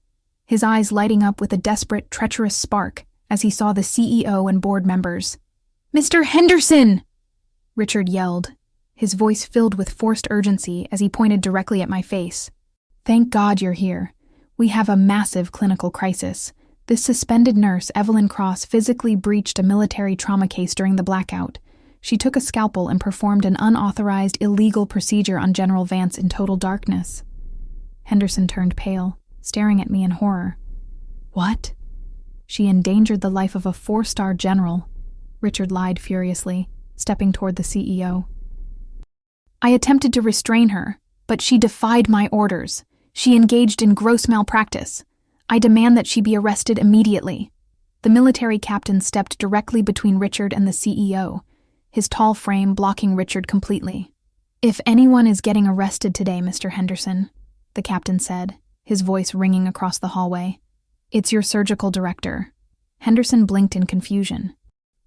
his eyes lighting up with a desperate, treacherous spark as he saw the CEO and board members. "Mr. Henderson!" Richard yelled, his voice filled with forced urgency as he pointed directly at my face. "Thank God you're here. We have a massive clinical crisis. This suspended nurse, Evelyn Cross, physically breached a military trauma case during the blackout. she took a scalpel and performed an unauthorized, illegal procedure on General Vance in total darkness. Henderson turned pale, staring at me in horror. What? She endangered the life of a 4-star general, Richard lied furiously, stepping toward the CEO. I attempted to restrain her, but she defied my orders. She engaged in gross malpractice. I demand that she be arrested immediately. The military captain stepped directly between Richard and the CEO, his tall frame blocking Richard completely. If anyone is getting arrested today, Mr. Henderson, the captain said, his voice ringing across the hallway, it's your surgical director. Henderson blinked in confusion.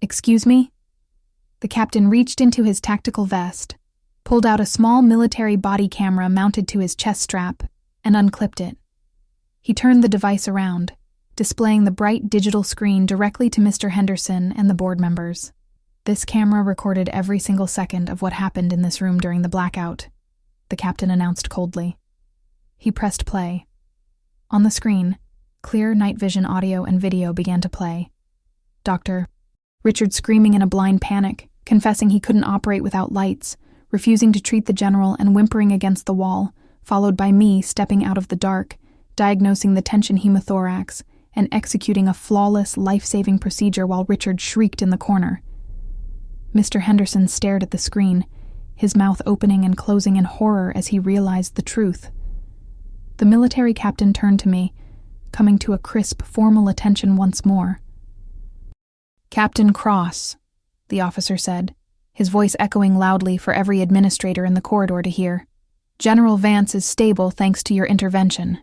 Excuse me? The captain reached into his tactical vest, pulled out a small military body camera mounted to his chest strap, and unclipped it. He turned the device around, displaying the bright digital screen directly to Mr. Henderson and the board members. This camera recorded every single second of what happened in this room during the blackout, the captain announced coldly. He pressed play. On the screen, clear night vision audio and video began to play. Doctor, Richard screaming in a blind panic, confessing he couldn't operate without lights, refusing to treat the general and whimpering against the wall, followed by me stepping out of the dark, diagnosing the tension hemothorax, and executing a flawless, life-saving procedure while Richard shrieked in the corner. Mr. Henderson stared at the screen, his mouth opening and closing in horror as he realized the truth. The military captain turned to me, coming to a crisp, formal attention once more. Captain Cross, the officer said, his voice echoing loudly for every administrator in the corridor to hear. General Vance is stable thanks to your intervention,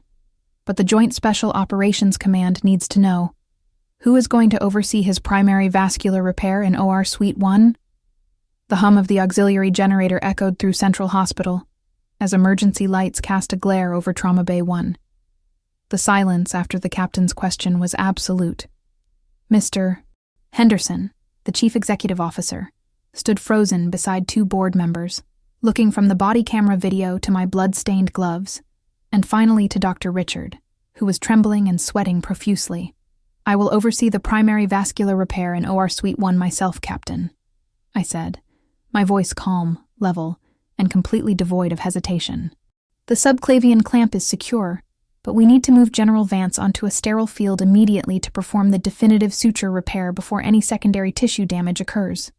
but the Joint Special Operations Command needs to know, who is going to oversee his primary vascular repair in OR Suite 1? The hum of the auxiliary generator echoed through Central Hospital, as emergency lights cast a glare over Trauma Bay 1. The silence after the captain's question was absolute. Mr. Henderson, the chief executive officer, stood frozen beside 2 board members, looking from the body camera video to my blood-stained gloves, and finally to Dr. Richard, who was trembling and sweating profusely. I will oversee the primary vascular repair in OR Suite 1 myself, Captain, I said, my voice calm, level, and completely devoid of hesitation. The subclavian clamp is secure, but we need to move General Vance onto a sterile field immediately to perform the definitive suture repair before any secondary tissue damage occurs.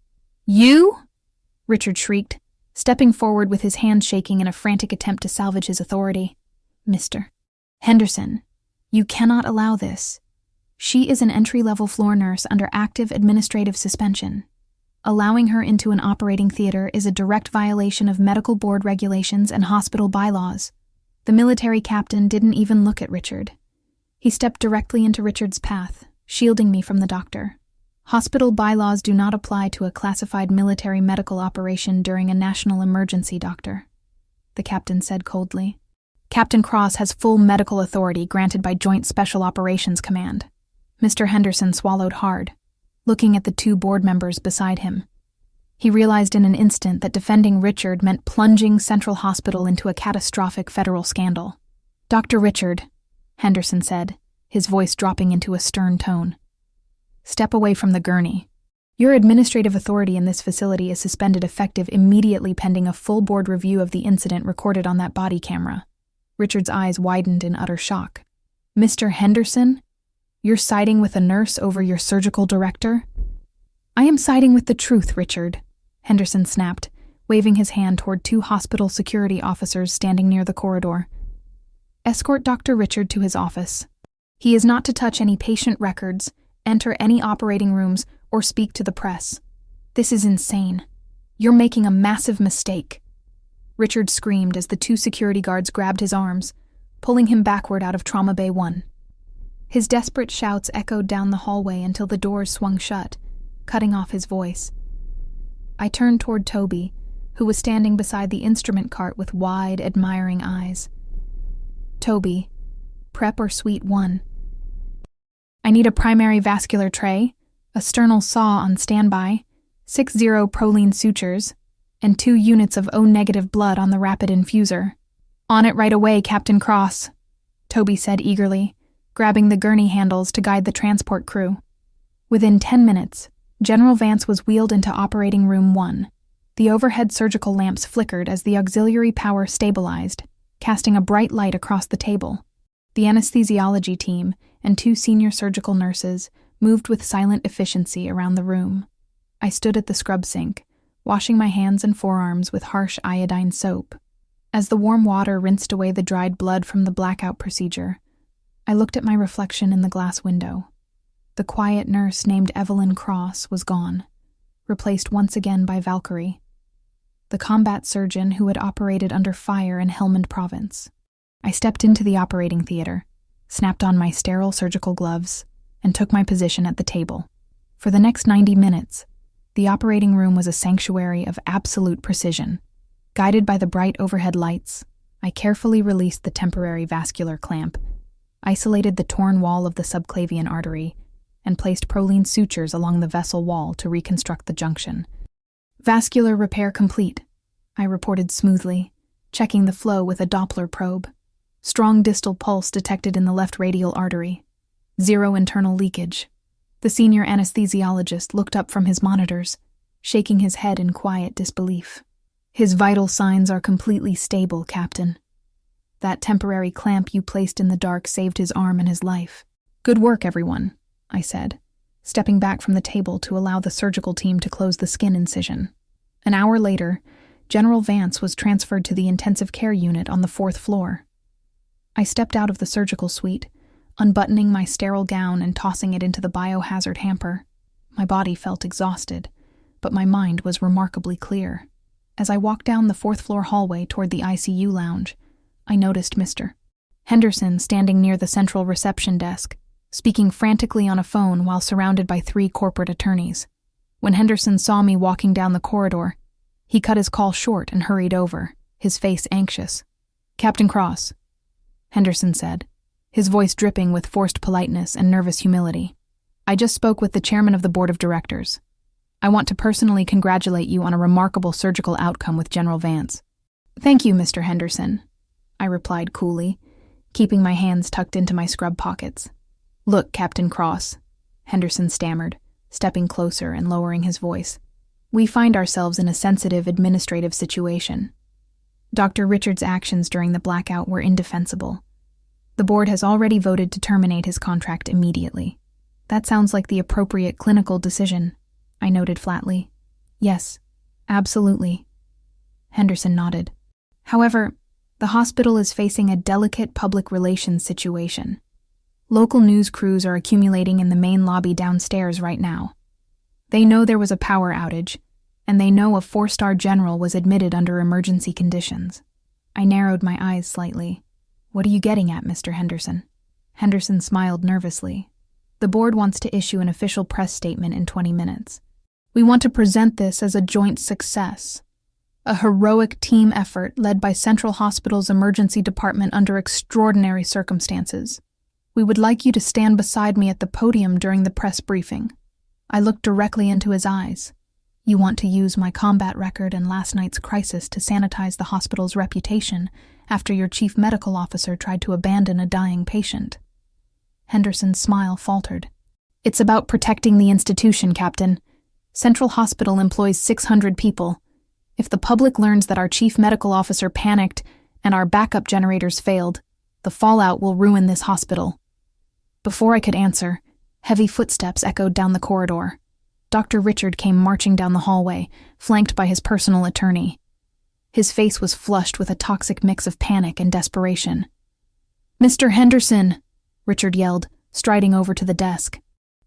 You? Richard shrieked, stepping forward with his hands shaking in a frantic attempt to salvage his authority. Mr. Henderson, you cannot allow this. She is an entry-level floor nurse under active administrative suspension. Allowing her into an operating theater is a direct violation of medical board regulations and hospital bylaws. The military captain didn't even look at Richard. He stepped directly into Richard's path, shielding me from the doctor. Hospital bylaws do not apply to a classified military medical operation during a national emergency, Doctor, the captain said coldly. Captain Cross has full medical authority granted by Joint Special Operations Command. Mr. Henderson swallowed hard, looking at the 2 board members beside him. He realized in an instant that defending Richard meant plunging Central Hospital into a catastrophic federal scandal. Dr. Richard, Henderson said, his voice dropping into a stern tone. Step away from the gurney. Your administrative authority in this facility is suspended effective immediately pending a full board review of the incident recorded on that body camera. Richard's eyes widened in utter shock. Mr. Henderson? You're siding with a nurse over your surgical director? I am siding with the truth, Richard, Henderson snapped, waving his hand toward 2 hospital security officers standing near the corridor. Escort Dr. Richard to his office. He is not to touch any patient records, enter any operating rooms, or speak to the press. This is insane. You're making a massive mistake. Richard screamed as the 2 security guards grabbed his arms, pulling him backward out of Trauma Bay 1. His desperate shouts echoed down the hallway until the doors swung shut, cutting off his voice. I turned toward Toby, who was standing beside the instrument cart with wide, admiring eyes. Toby, Prep or Suite 1? I need a primary vascular tray, a sternal saw on standby, 60 proline sutures, and 2 units of O-negative blood on the rapid infuser. On it right away, Captain Cross, Toby said eagerly, grabbing the gurney handles to guide the transport crew. Within 10 minutes, General Vance was wheeled into Operating Room 1. The overhead surgical lamps flickered as the auxiliary power stabilized, casting a bright light across the table. The anesthesiology team and 2 senior surgical nurses moved with silent efficiency around the room. I stood at the scrub sink, washing my hands and forearms with harsh iodine soap. As the warm water rinsed away the dried blood from the blackout procedure, I looked at my reflection in the glass window. The quiet nurse named Evelyn Cross was gone, replaced once again by Valkyrie, the combat surgeon who had operated under fire in Helmand Province. I stepped into the operating theater, snapped on my sterile surgical gloves, and took my position at the table. For the next 90 minutes, the operating room was a sanctuary of absolute precision. Guided by the bright overhead lights, I carefully released the temporary vascular clamp, isolated the torn wall of the subclavian artery, and placed Prolene sutures along the vessel wall to reconstruct the junction. "Vascular repair complete," I reported smoothly, checking the flow with a Doppler probe. Strong distal pulse detected in the left radial artery. 0 internal leakage. The senior anesthesiologist looked up from his monitors, shaking his head in quiet disbelief. "His vital signs are completely stable, Captain. That temporary clamp you placed in the dark saved his arm and his life." "Good work, everyone," I said, stepping back from the table to allow the surgical team to close the skin incision. An hour later, General Vance was transferred to the intensive care unit on the 4th floor. I stepped out of the surgical suite, unbuttoning my sterile gown and tossing it into the biohazard hamper. My body felt exhausted, but my mind was remarkably clear. As I walked down the 4th floor hallway toward the ICU lounge, I noticed Mr. Henderson standing near the central reception desk, speaking frantically on a phone while surrounded by 3 corporate attorneys. When Henderson saw me walking down the corridor, he cut his call short and hurried over, his face anxious. "Captain Cross," Henderson said, his voice dripping with forced politeness and nervous humility. "I just spoke with the chairman of the board of directors. I want to personally congratulate you on a remarkable surgical outcome with General Vance." "Thank you, Mr. Henderson," I replied coolly, keeping my hands tucked into my scrub pockets. "Look, Captain Cross," Henderson stammered, stepping closer and lowering his voice. "We find ourselves in a sensitive administrative situation. Dr. Richard's actions during the blackout were indefensible. The board has already voted to terminate his contract immediately." "That sounds like the appropriate clinical decision," I noted flatly. "Yes, absolutely," Henderson nodded. "However, the hospital is facing a delicate public relations situation. Local news crews are accumulating in the main lobby downstairs right now. They know there was a power outage, and they know a 4-star general was admitted under emergency conditions." I narrowed my eyes slightly. "What are you getting at, Mr. Henderson?" Henderson smiled nervously. "The board wants to issue an official press statement in 20 minutes. We want to present this as a joint success. A heroic team effort led by Central Hospital's emergency department under extraordinary circumstances. We would like you to stand beside me at the podium during the press briefing." I looked directly into his eyes. "You want to use my combat record and last night's crisis to sanitize the hospital's reputation after your chief medical officer tried to abandon a dying patient." Henderson's smile faltered. "It's about protecting the institution, Captain. Central Hospital employs 600 people. If the public learns that our chief medical officer panicked and our backup generators failed, the fallout will ruin this hospital." Before I could answer, heavy footsteps echoed down the corridor. Dr. Richard came marching down the hallway, flanked by his personal attorney. His face was flushed with a toxic mix of panic and desperation. "Mr. Henderson," Richard yelled, striding over to the desk.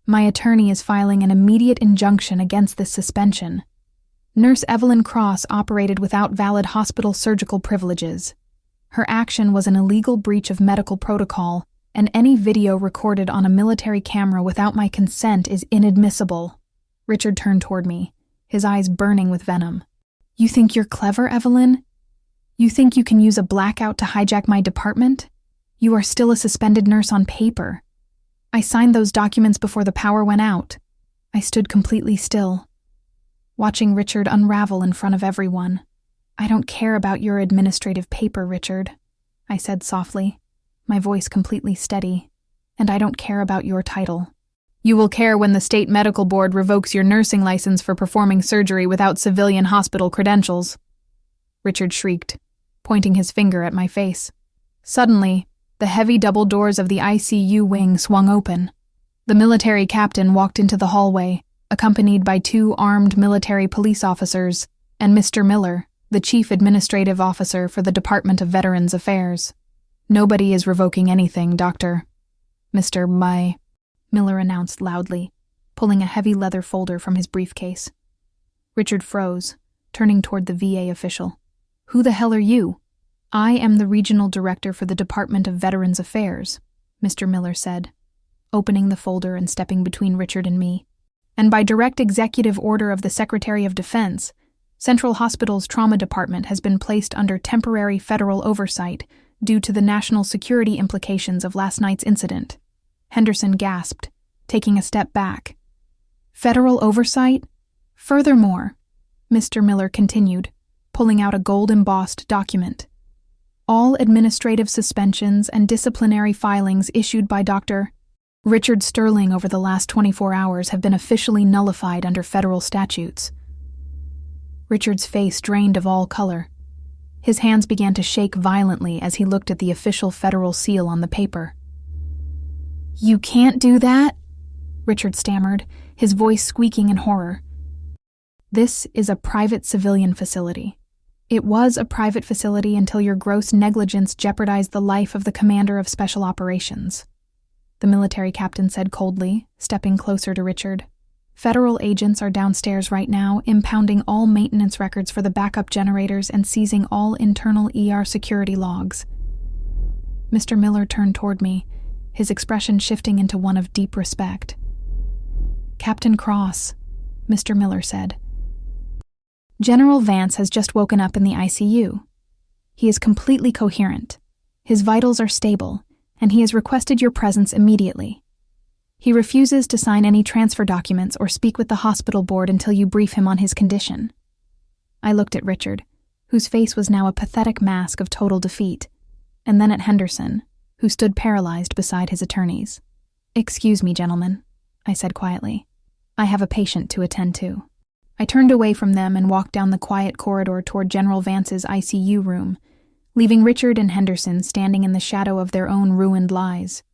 "My attorney is filing an immediate injunction against this suspension. Nurse Evelyn Cross operated without valid hospital surgical privileges. Her action was an illegal breach of medical protocol, and any video recorded on a military camera without my consent is inadmissible." Richard turned toward me, his eyes burning with venom. "You think you're clever, Evelyn? You think you can use a blackout to hijack my department? You are still a suspended nurse on paper. I signed those documents before the power went out." I stood completely still, watching Richard unravel in front of everyone. "I don't care about your administrative paper, Richard," I said softly, my voice completely steady. "And I don't care about your title. You will care when the state medical board revokes your nursing license for performing surgery without civilian hospital credentials," Richard shrieked, pointing his finger at my face. Suddenly, the heavy double doors of the ICU wing swung open. The military captain walked into the hallway, accompanied by 2 armed military police officers and Mr. Miller, the chief administrative officer for the Department of Veterans Affairs. "Nobody is revoking anything, Doctor. Mr. Miller announced loudly, pulling a heavy leather folder from his briefcase. Richard froze, turning toward the VA official. "Who the hell are you?" "I am the regional director for the Department of Veterans Affairs," Mr. Miller said, opening the folder and stepping between Richard and me. "And by direct executive order of the Secretary of Defense, Central Hospital's Trauma Department has been placed under temporary federal oversight due to the national security implications of last night's incident." Henderson gasped, taking a step back. "Federal oversight? Furthermore," Mr. Miller continued, pulling out a gold-embossed document, "all administrative suspensions and disciplinary filings issued by Dr. Richard Sterling over the last 24 hours have been officially nullified under federal statutes." Richard's face drained of all color. His hands began to shake violently as he looked at the official federal seal on the paper. "You can't do that," Richard stammered, his voice squeaking in horror. "This is a private civilian facility. It was a private facility until your gross negligence jeopardized the life of the commander of special operations," the military captain said coldly, stepping closer to Richard. "Federal agents are downstairs right now, impounding all maintenance records for the backup generators and seizing all internal ER security logs." Mr. Miller turned toward me, his expression shifting into one of deep respect. "Captain Cross," Mr. Miller said, "General Vance has just woken up in the ICU. He is completely coherent. His vitals are stable, and he has requested your presence immediately. He refuses to sign any transfer documents or speak with the hospital board until you brief him on his condition." I looked at Richard, whose face was now a pathetic mask of total defeat, and then at Henderson, who stood paralyzed beside his attorneys. "Excuse me, gentlemen," I said quietly. "I have a patient to attend to." I turned away from them and walked down the quiet corridor toward General Vance's ICU room, leaving Richard and Henderson standing in the shadow of their own ruined lives.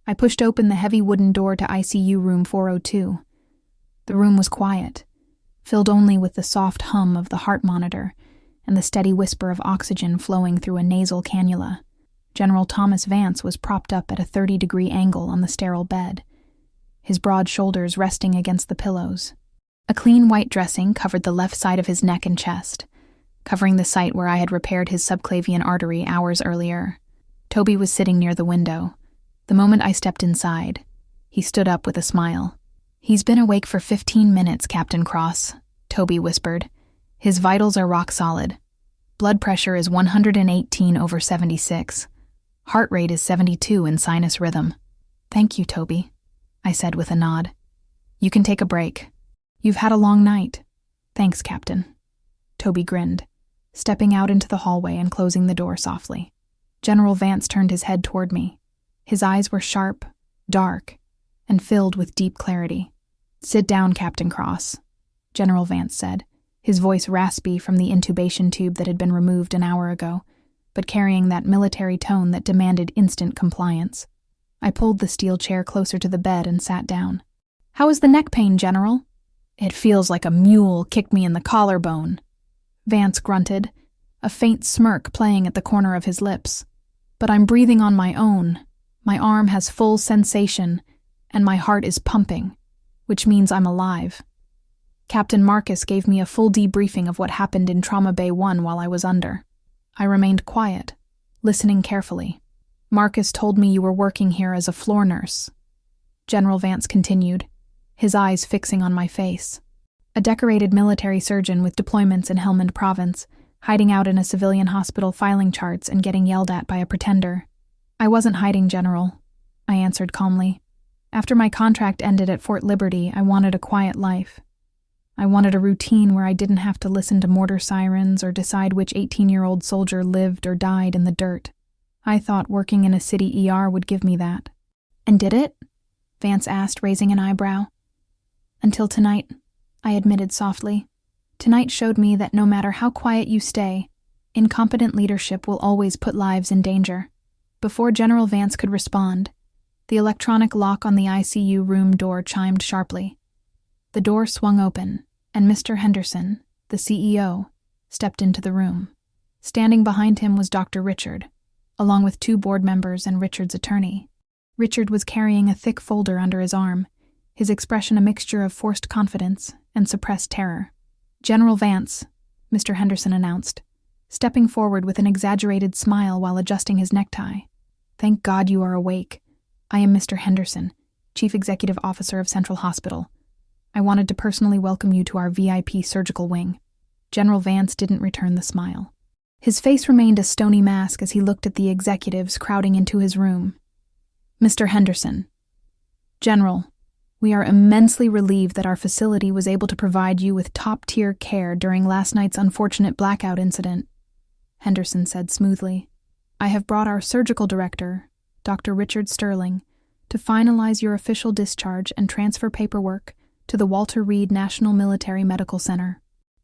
I pushed open the heavy wooden door to ICU room 402. The room was quiet, filled only with the soft hum of the heart monitor and the steady whisper of oxygen flowing through a nasal cannula. General Thomas Vance was propped up at a 30-degree angle on the sterile bed, his broad shoulders resting against the pillows. A clean white dressing covered the left side of his neck and chest, covering the site where I had repaired his subclavian artery hours earlier. Toby was sitting near the window. The moment I stepped inside, he stood up with a smile. "He's been awake for 15 minutes, Captain Cross," Toby whispered. "His vitals are rock solid. Blood pressure is 118/76. Heart rate is 72 in sinus rhythm." "Thank you, Toby," I said with a nod. "You can take a break. You've had a long night." "Thanks, Captain." Toby grinned, stepping out into the hallway and closing the door softly. General Vance turned his head toward me. His eyes were sharp, dark, and filled with deep clarity. "Sit down, Captain Cross," General Vance said, his voice raspy from the intubation tube that had been removed an hour ago, but carrying that military tone that demanded instant compliance. I pulled the steel chair closer to the bed and sat down. "How is the neck pain, General?" "It feels like a mule kicked me in the collarbone," Vance grunted, a faint smirk playing at the corner of his lips. "But I'm breathing on my own. My arm has full sensation, and my heart is pumping, which means I'm alive." Captain Marcus gave me a full debriefing of what happened in Trauma Bay 1 while I was under. I remained quiet, listening carefully. "Marcus told me you were working here as a floor nurse," General Vance continued, his eyes fixing on my face. "A decorated military surgeon with deployments in Helmand Province, hiding out in a civilian hospital filing charts and getting yelled at by a pretender." "I wasn't hiding, General," I answered calmly. "After my contract ended at Fort Liberty, I wanted a quiet life. I wanted a routine where I didn't have to listen to mortar sirens or decide which 18-year-old soldier lived or died in the dirt. I thought working in a city ER would give me that." "And did it?" Vance asked, raising an eyebrow. Until tonight, I admitted softly. Tonight showed me that no matter how quiet you stay, incompetent leadership will always put lives in danger. Before General Vance could respond, the electronic lock on the ICU room door chimed sharply. The door swung open, and Mr. Henderson, the CEO, stepped into the room. Standing behind him was Dr. Richard, along with 2 board members and Richard's attorney. Richard was carrying a thick folder under his arm, his expression a mixture of forced confidence and suppressed terror. General Vance, Mr. Henderson announced, stepping forward with an exaggerated smile while adjusting his necktie. Thank God you are awake. I am Mr. Henderson, Chief Executive Officer of Central Hospital. I wanted to personally welcome you to our VIP surgical wing. General Vance didn't return the smile. His face remained a stony mask as he looked at the executives crowding into his room. Mr. Henderson. General, we are immensely relieved that our facility was able to provide you with top-tier care during last night's unfortunate blackout incident, Henderson said smoothly. I have brought our surgical director, Dr. Richard Sterling, to finalize your official discharge and transfer paperwork to the Walter Reed National Military Medical Center.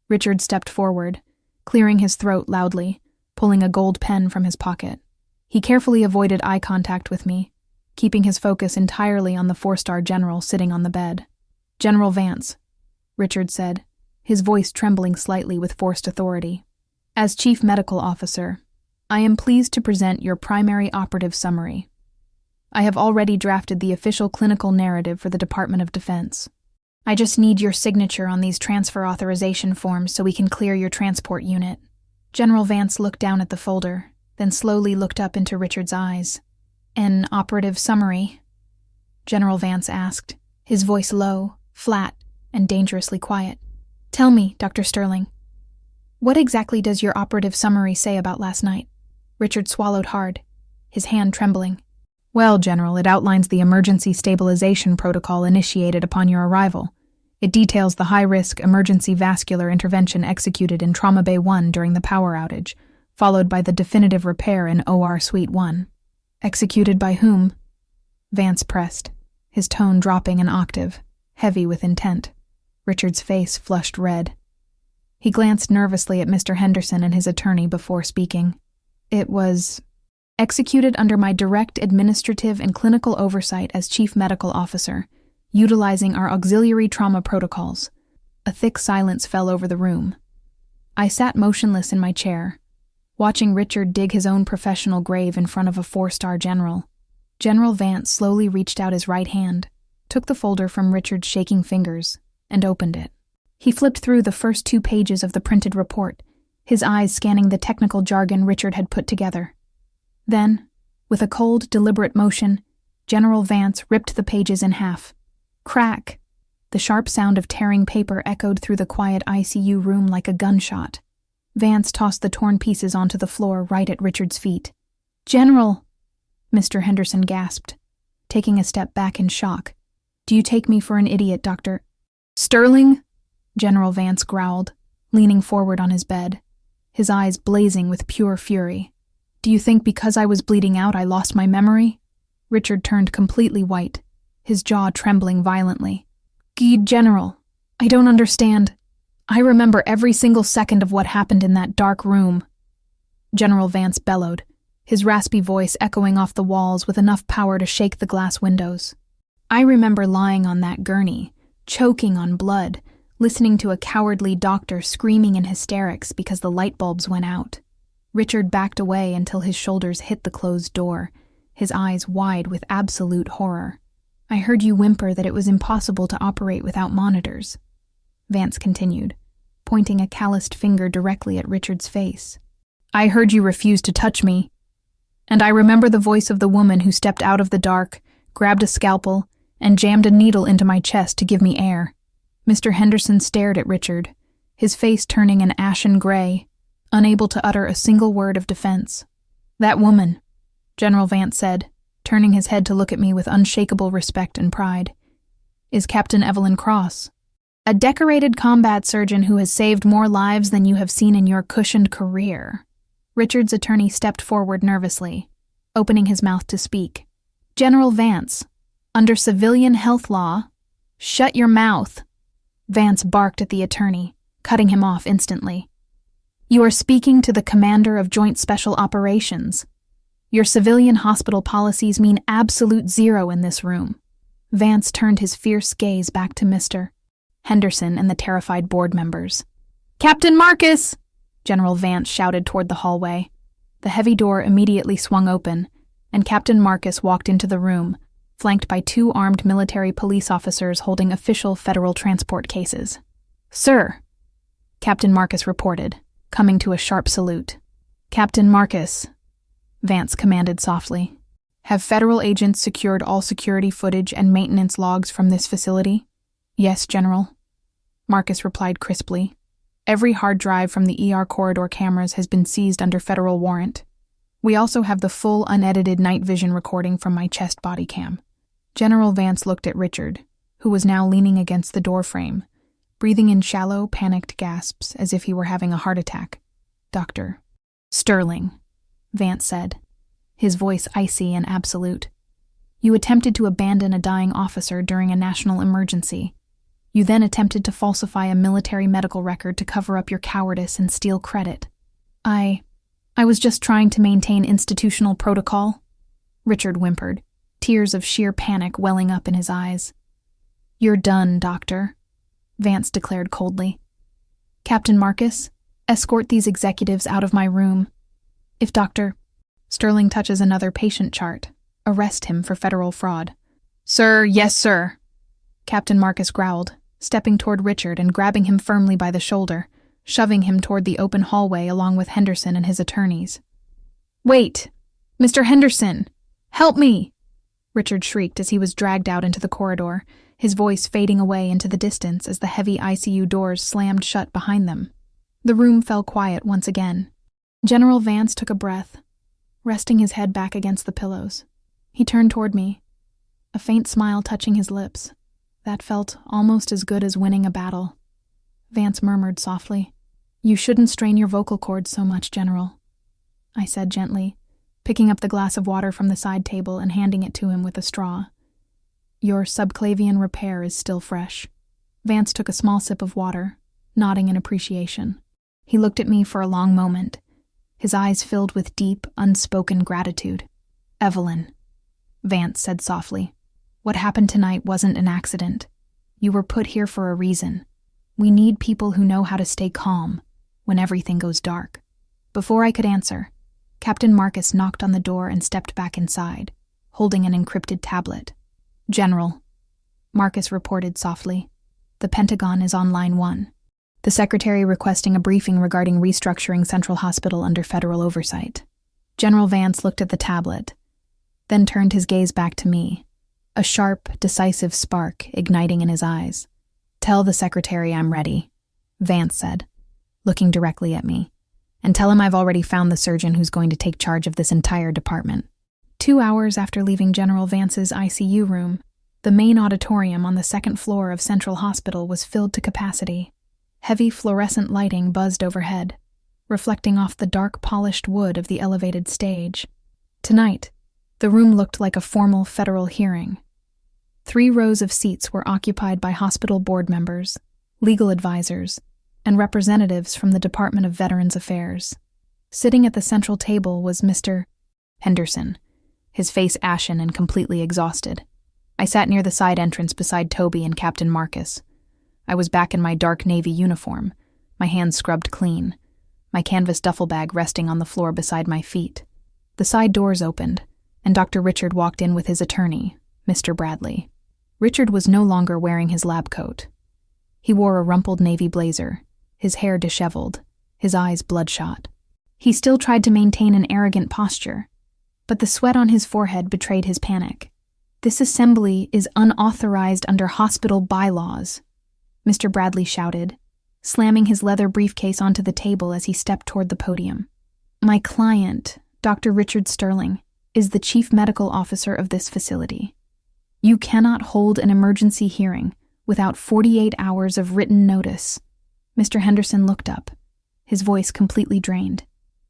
Richard stepped forward, clearing his throat loudly, pulling a gold pen from his pocket. He carefully avoided eye contact with me, keeping his focus entirely on the 4-star general sitting on the bed. General Vance, Richard said, his voice trembling slightly with forced authority. As Chief Medical Officer, I am pleased to present your primary operative summary. I have already drafted the official clinical narrative for the Department of Defense. I just need your signature on these transfer authorization forms so we can clear your transport unit. General Vance looked down at the folder, then slowly looked up into Richard's eyes. An operative summary? General Vance asked, his voice low, flat, and dangerously quiet. Tell me, Dr. Sterling, what exactly does your operative summary say about last night? Richard swallowed hard, his hand trembling. Well, General, it outlines the emergency stabilization protocol initiated upon your arrival. It details the high-risk emergency vascular intervention executed in Trauma Bay 1 during the power outage, followed by the definitive repair in OR Suite 1. Executed by whom? Vance pressed, his tone dropping an octave, heavy with intent. Richard's face flushed red. He glanced nervously at Mr. Henderson and his attorney before speaking. It was executed under my direct administrative and clinical oversight as Chief Medical Officer, utilizing our auxiliary trauma protocols. A thick silence fell over the room. I sat motionless in my chair, watching Richard dig his own professional grave in front of a 4-star general. General Vance slowly reached out his right hand, took the folder from Richard's shaking fingers, and opened it. He flipped through the first 2 pages of the printed report, his eyes scanning the technical jargon Richard had put together. Then, with a cold, deliberate motion, General Vance ripped the pages in half. Crack! The sharp sound of tearing paper echoed through the quiet ICU room like a gunshot. Vance tossed the torn pieces onto the floor right at Richard's feet. General! Mr. Henderson gasped, taking a step back in shock. Do you take me for an idiot, Dr. Sterling? General Vance growled, leaning forward on his bed, his eyes blazing with pure fury. Do you think because I was bleeding out I lost my memory? Richard turned completely white, his jaw trembling violently. General, I don't understand. I remember every single second of what happened in that dark room. General Vance bellowed, his raspy voice echoing off the walls with enough power to shake the glass windows. I remember lying on that gurney, choking on blood, listening to a cowardly doctor screaming in hysterics because the light bulbs went out. Richard backed away until his shoulders hit the closed door, his eyes wide with absolute horror. I heard you whimper that it was impossible to operate without monitors, Vance continued, pointing a calloused finger directly at Richard's face. I heard you refuse to touch me. And I remember the voice of the woman who stepped out of the dark, grabbed a scalpel, and jammed a needle into my chest to give me air. Mr. Henderson stared at Richard, his face turning an ashen gray, unable to utter a single word of defense. That woman, General Vance said, turning his head to look at me with unshakable respect and pride, is Captain Evelyn Cross, a decorated combat surgeon who has saved more lives than you have seen in your cushioned career. Richard's attorney stepped forward nervously, opening his mouth to speak. General Vance, Under civilian health law, shut your mouth, Vance barked at the attorney, cutting him off instantly. You are speaking to the commander of Joint Special Operations. Your civilian hospital policies mean absolute zero in this room. Vance turned his fierce gaze back to Mr. Henderson and the terrified board members. Captain Marcus! General Vance shouted toward the hallway. The heavy door immediately swung open, and Captain Marcus walked into the room, flanked by 2 armed military police officers holding official federal transport cases. Sir, Captain Marcus reported, coming to a sharp salute. Captain Marcus, Vance commanded softly. Have federal agents secured all security footage and maintenance logs from this facility? Yes, General, Marcus replied crisply. Every hard drive from the ER corridor cameras has been seized under federal warrant. We also have the full unedited night vision recording from my chest body cam. General Vance looked at Richard, who was now leaning against the doorframe, breathing in shallow, panicked gasps as if he were having a heart attack. Dr. Sterling, Vance said, his voice icy and absolute. You attempted to abandon a dying officer during a national emergency. You then attempted to falsify a military medical record to cover up your cowardice and steal credit. I was just trying to maintain institutional protocol, Richard whimpered, tears of sheer panic welling up in his eyes. You're done, Doctor, Vance declared coldly. Captain Marcus, escort these executives out of my room. If Dr. Sterling touches another patient chart, arrest him for federal fraud. Sir, yes, sir, Captain Marcus growled, stepping toward Richard and grabbing him firmly by the shoulder, shoving him toward the open hallway along with Henderson and his attorneys. Wait! Mr. Henderson! Help me! Richard shrieked as he was dragged out into the corridor, his voice fading away into the distance as the heavy ICU doors slammed shut behind them. The room fell quiet once again. General Vance took a breath, resting his head back against the pillows. He turned toward me, a faint smile touching his lips. That felt almost as good as winning a battle. Vance murmured softly, You shouldn't strain your vocal cords so much, General, I said gently, picking up the glass of water from the side table and handing it to him with a straw. Your subclavian repair is still fresh. Vance took a small sip of water, nodding in appreciation. He looked at me for a long moment, his eyes filled with deep, unspoken gratitude. Evelyn, Vance said softly, what happened tonight wasn't an accident. You were put here for a reason. We need people who know how to stay calm when everything goes dark. Before I could answer, Captain Marcus knocked on the door and stepped back inside, holding an encrypted tablet. General, Marcus reported softly, the Pentagon is on line 1. The secretary requesting a briefing regarding restructuring Central Hospital under federal oversight. General Vance looked at the tablet, then turned his gaze back to me, a sharp, decisive spark igniting in his eyes. Tell the secretary I'm ready, Vance said, looking directly at me, and tell him I've already found the surgeon who's going to take charge of this entire department. 2 hours after leaving General Vance's ICU room, the main auditorium on the 2nd floor of Central Hospital was filled to capacity. Heavy fluorescent lighting buzzed overhead, reflecting off the dark polished wood of the elevated stage. Tonight, the room looked like a formal federal hearing. 3 rows of seats were occupied by hospital board members, legal advisors, and representatives from the Department of Veterans Affairs. Sitting at the central table was Mr. Henderson, his face ashen and completely exhausted. I sat near the side entrance beside Toby and Captain Marcus. I was back in my dark navy uniform, my hands scrubbed clean, my canvas duffel bag resting on the floor beside my feet. The side doors opened, and Dr. Richard walked in with his attorney, Mr. Bradley. Richard was no longer wearing his lab coat. He wore a rumpled navy blazer, his hair disheveled, his eyes bloodshot. He still tried to maintain an arrogant posture, but the sweat on his forehead betrayed his panic. This assembly is unauthorized under hospital bylaws, Mr. Bradley shouted, slamming his leather briefcase onto the table as he stepped toward the podium. My client, Dr. Richard Sterling, is the chief medical officer of this facility. You cannot hold an emergency hearing without 48 hours of written notice. Mr. Henderson looked up, his voice completely drained.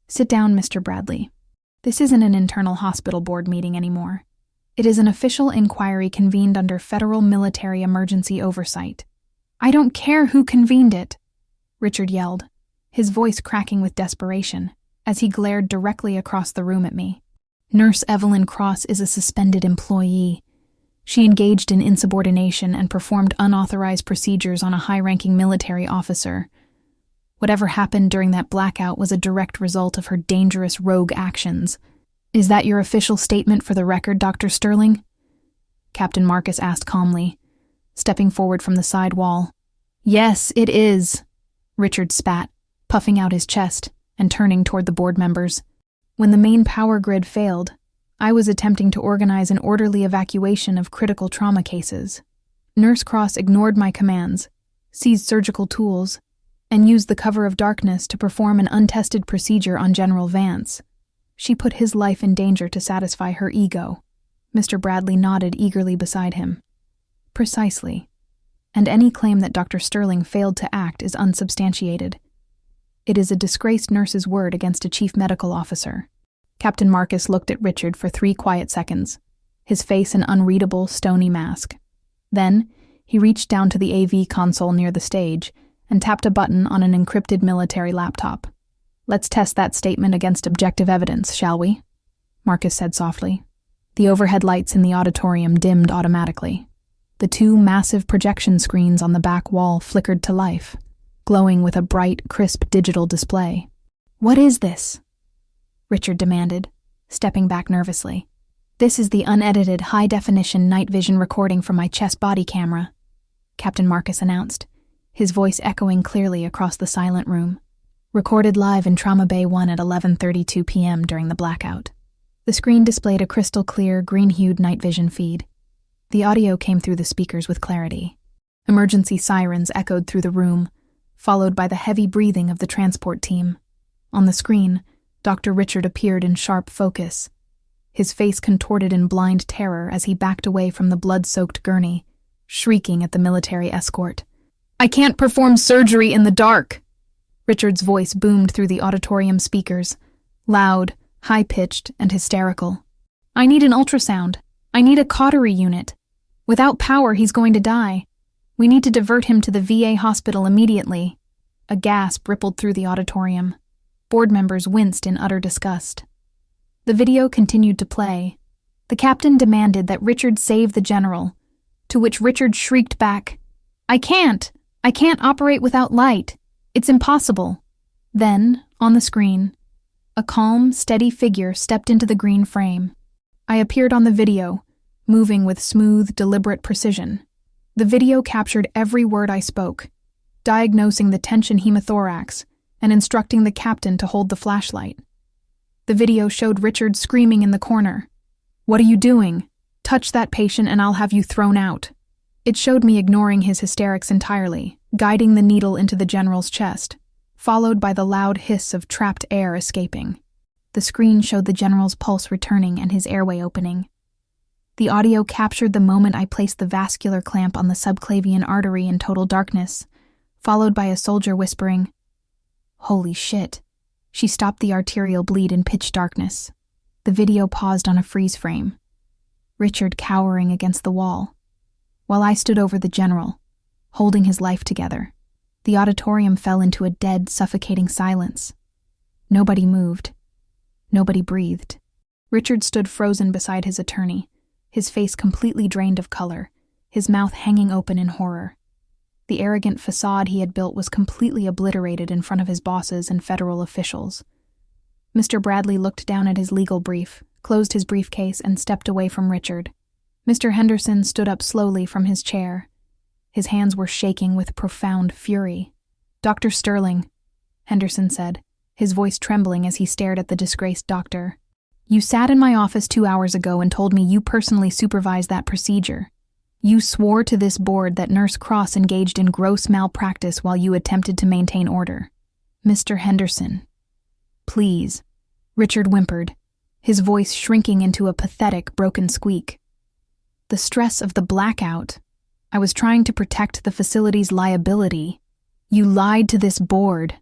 Sit down, Mr. Bradley. This isn't an internal hospital board meeting anymore. It is an official inquiry convened under federal military emergency oversight. I don't care who convened it, Richard yelled, his voice cracking with desperation, as he glared directly across the room at me. Nurse Evelyn Cross is a suspended employee. She engaged in insubordination and performed unauthorized procedures on a high-ranking military officer. Whatever happened during that blackout was a direct result of her dangerous rogue actions. Is that your official statement for the record, Dr. Sterling? Captain Marcus asked calmly, stepping forward from the side wall. Yes, it is, Richard spat, puffing out his chest and turning toward the board members. When the main power grid failed, I was attempting to organize an orderly evacuation of critical trauma cases. Nurse Cross ignored my commands, seized surgical tools, and used the cover of darkness to perform an untested procedure on General Vance. She put his life in danger to satisfy her ego. Mr. Bradley nodded eagerly beside him. Precisely. And any claim that Dr. Sterling failed to act is unsubstantiated. It is a disgraced nurse's word against a chief medical officer. Captain Marcus looked at Richard for 3 quiet seconds, his face an unreadable, stony mask. Then, he reached down to the AV console near the stage and tapped a button on an encrypted military laptop. Let's test that statement against objective evidence, shall we? Marcus said softly. The overhead lights in the auditorium dimmed automatically. The 2 massive projection screens on the back wall flickered to life, glowing with a bright, crisp digital display. What is this? Richard demanded, stepping back nervously. This is the unedited, high-definition night vision recording from my chest body camera, Captain Marcus announced, his voice echoing clearly across the silent room. Recorded live in Trauma Bay 1 at 11:32 p.m. during the blackout. The screen displayed a crystal-clear, green-hued night vision feed. The audio came through the speakers with clarity. Emergency sirens echoed through the room, followed by the heavy breathing of the transport team. On the screen, Dr. Richard appeared in sharp focus, his face contorted in blind terror as he backed away from the blood-soaked gurney, shrieking at the military escort. I can't perform surgery in the dark! Richard's voice boomed through the auditorium speakers, loud, high-pitched, and hysterical. I need an ultrasound. I need a cautery unit. Without power, he's going to die. We need to divert him to the VA hospital immediately. A gasp rippled through the auditorium. Board members winced in utter disgust. The video continued to play. The captain demanded that Richard save the general, to which Richard shrieked back, I can't operate without light. It's impossible. Then, on the screen, a calm, steady figure stepped into the green frame. I appeared on the video, moving with smooth, deliberate precision. The video captured every word I spoke, diagnosing the tension hemothorax and instructing the captain to hold the flashlight. The video showed Richard screaming in the corner. What are you doing? Touch that patient and I'll have you thrown out. It showed me ignoring his hysterics entirely, guiding the needle into the general's chest, followed by the loud hiss of trapped air escaping. The screen showed the general's pulse returning and his airway opening. The audio captured the moment I placed the vascular clamp on the subclavian artery in total darkness, followed by a soldier whispering, Holy shit. She stopped the arterial bleed in pitch darkness. The video paused on a freeze frame. Richard cowering against the wall, while I stood over the general, holding his life together. The auditorium fell into a dead, suffocating silence. Nobody moved. Nobody breathed. Richard stood frozen beside his attorney, his face completely drained of color, his mouth hanging open in horror. The arrogant facade he had built was completely obliterated in front of his bosses and federal officials. Mr. Bradley looked down at his legal brief, closed his briefcase, and stepped away from Richard. Mr. Henderson stood up slowly from his chair. His hands were shaking with profound fury. Dr. Sterling, Henderson said, his voice trembling as he stared at the disgraced doctor. You sat in my office 2 hours ago and told me you personally supervised that procedure. You swore to this board that Nurse Cross engaged in gross malpractice while you attempted to maintain order. Mr. Henderson. Please, Richard whimpered, his voice shrinking into a pathetic, broken squeak. The stress of the blackout. I was trying to protect the facility's liability. You lied to this board.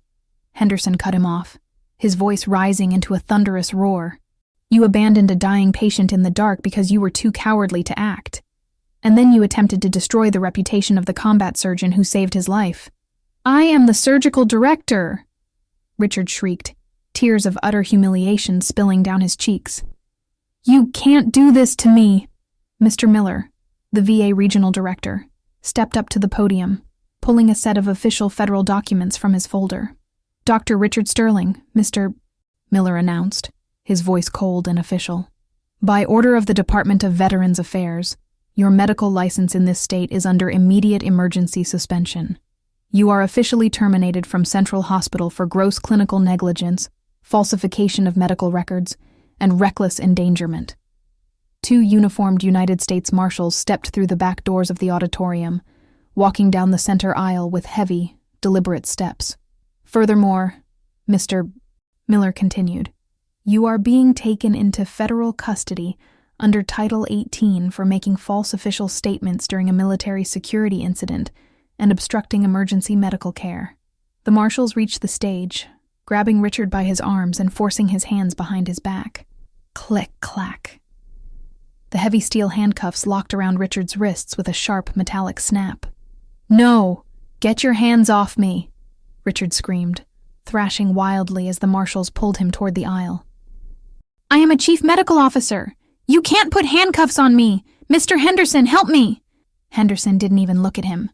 Henderson cut him off, his voice rising into a thunderous roar. You abandoned a dying patient in the dark because you were too cowardly to act. And then you attempted to destroy the reputation of the combat surgeon who saved his life. I am the surgical director, Richard shrieked, tears of utter humiliation spilling down his cheeks. You can't do this to me. Mr. Miller, the VA regional director, stepped up to the podium, pulling a set of official federal documents from his folder. Dr. Richard Sterling, Mr. Miller announced, his voice cold and official. By order of the Department of Veterans Affairs, your medical license in this state is under immediate emergency suspension. You are officially terminated from Central Hospital for gross clinical negligence, falsification of medical records, and reckless endangerment. 2 uniformed United States Marshals stepped through the back doors of the auditorium, walking down the center aisle with heavy, deliberate steps. Furthermore, Mr. Miller continued, you are being taken into federal custody under Title 18 for making false official statements during a military security incident and obstructing emergency medical care. The marshals reached the stage, grabbing Richard by his arms and forcing his hands behind his back. Click, clack. The heavy steel handcuffs locked around Richard's wrists with a sharp metallic snap. No! Get your hands off me! Richard screamed, thrashing wildly as the marshals pulled him toward the aisle. I am a chief medical officer! You can't put handcuffs on me! Mr. Henderson, help me! Henderson didn't even look at him,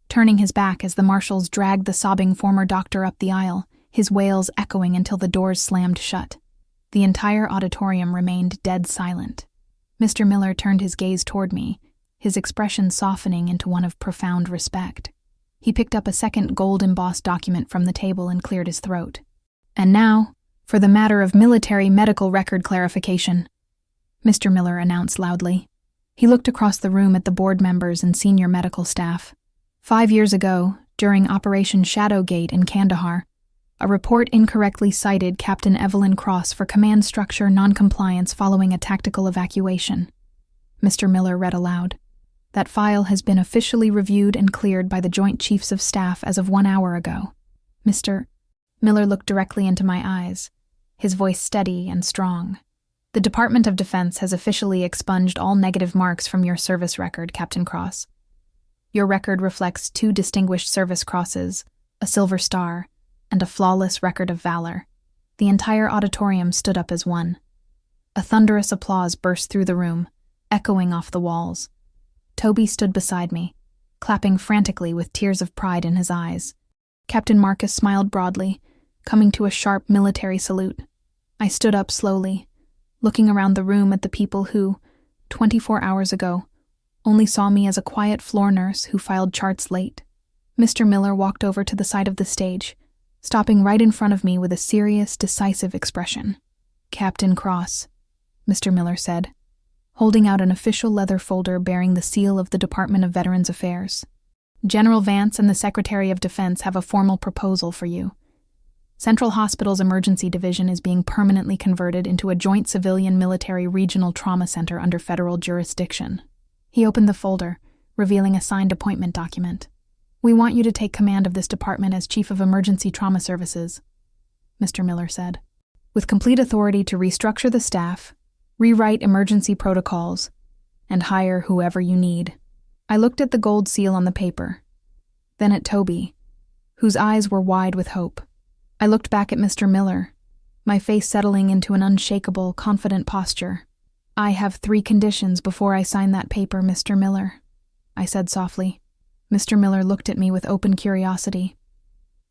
turning his back as the marshals dragged the sobbing former doctor up the aisle, his wails echoing until the doors slammed shut. The entire auditorium remained dead silent. Mr. Miller turned his gaze toward me, his expression softening into one of profound respect. He picked up a second gold-embossed document from the table and cleared his throat. And now, for the matter of military medical record clarification, Mr. Miller announced loudly. He looked across the room at the board members and senior medical staff. 5 years ago, during Operation Shadowgate in Kandahar, a report incorrectly cited Captain Evelyn Cross for command structure noncompliance following a tactical evacuation. Mr. Miller read aloud. That file has been officially reviewed and cleared by the Joint Chiefs of Staff as of 1 hour ago. Mr. Miller looked directly into my eyes, his voice steady and strong. The Department of Defense has officially expunged all negative marks from your service record, Captain Cross. Your record reflects 2 distinguished service crosses, a Silver Star, and a flawless record of valor. The entire auditorium stood up as one. A thunderous applause burst through the room, echoing off the walls. Toby stood beside me, clapping frantically with tears of pride in his eyes. Captain Marcus smiled broadly, coming to a sharp military salute. I stood up slowly, looking around the room at the people who, 24 hours ago, only saw me as a quiet floor nurse who filed charts late. Mr. Miller walked over to the side of the stage, stopping right in front of me with a serious, decisive expression. Captain Cross, Mr. Miller said, holding out an official leather folder bearing the seal of the Department of Veterans Affairs. General Vance and the Secretary of Defense have a formal proposal for you. Central Hospital's Emergency Division is being permanently converted into a joint civilian-military regional trauma center under federal jurisdiction. He opened the folder, revealing a signed appointment document. We want you to take command of this department as Chief of Emergency Trauma Services, Mr. Miller said, with complete authority to restructure the staff, rewrite emergency protocols, and hire whoever you need. I looked at the gold seal on the paper, then at Toby, whose eyes were wide with hope. I looked back at Mr. Miller, my face settling into an unshakable, confident posture. I have 3 conditions before I sign that paper, Mr. Miller, I said softly. Mr. Miller looked at me with open curiosity,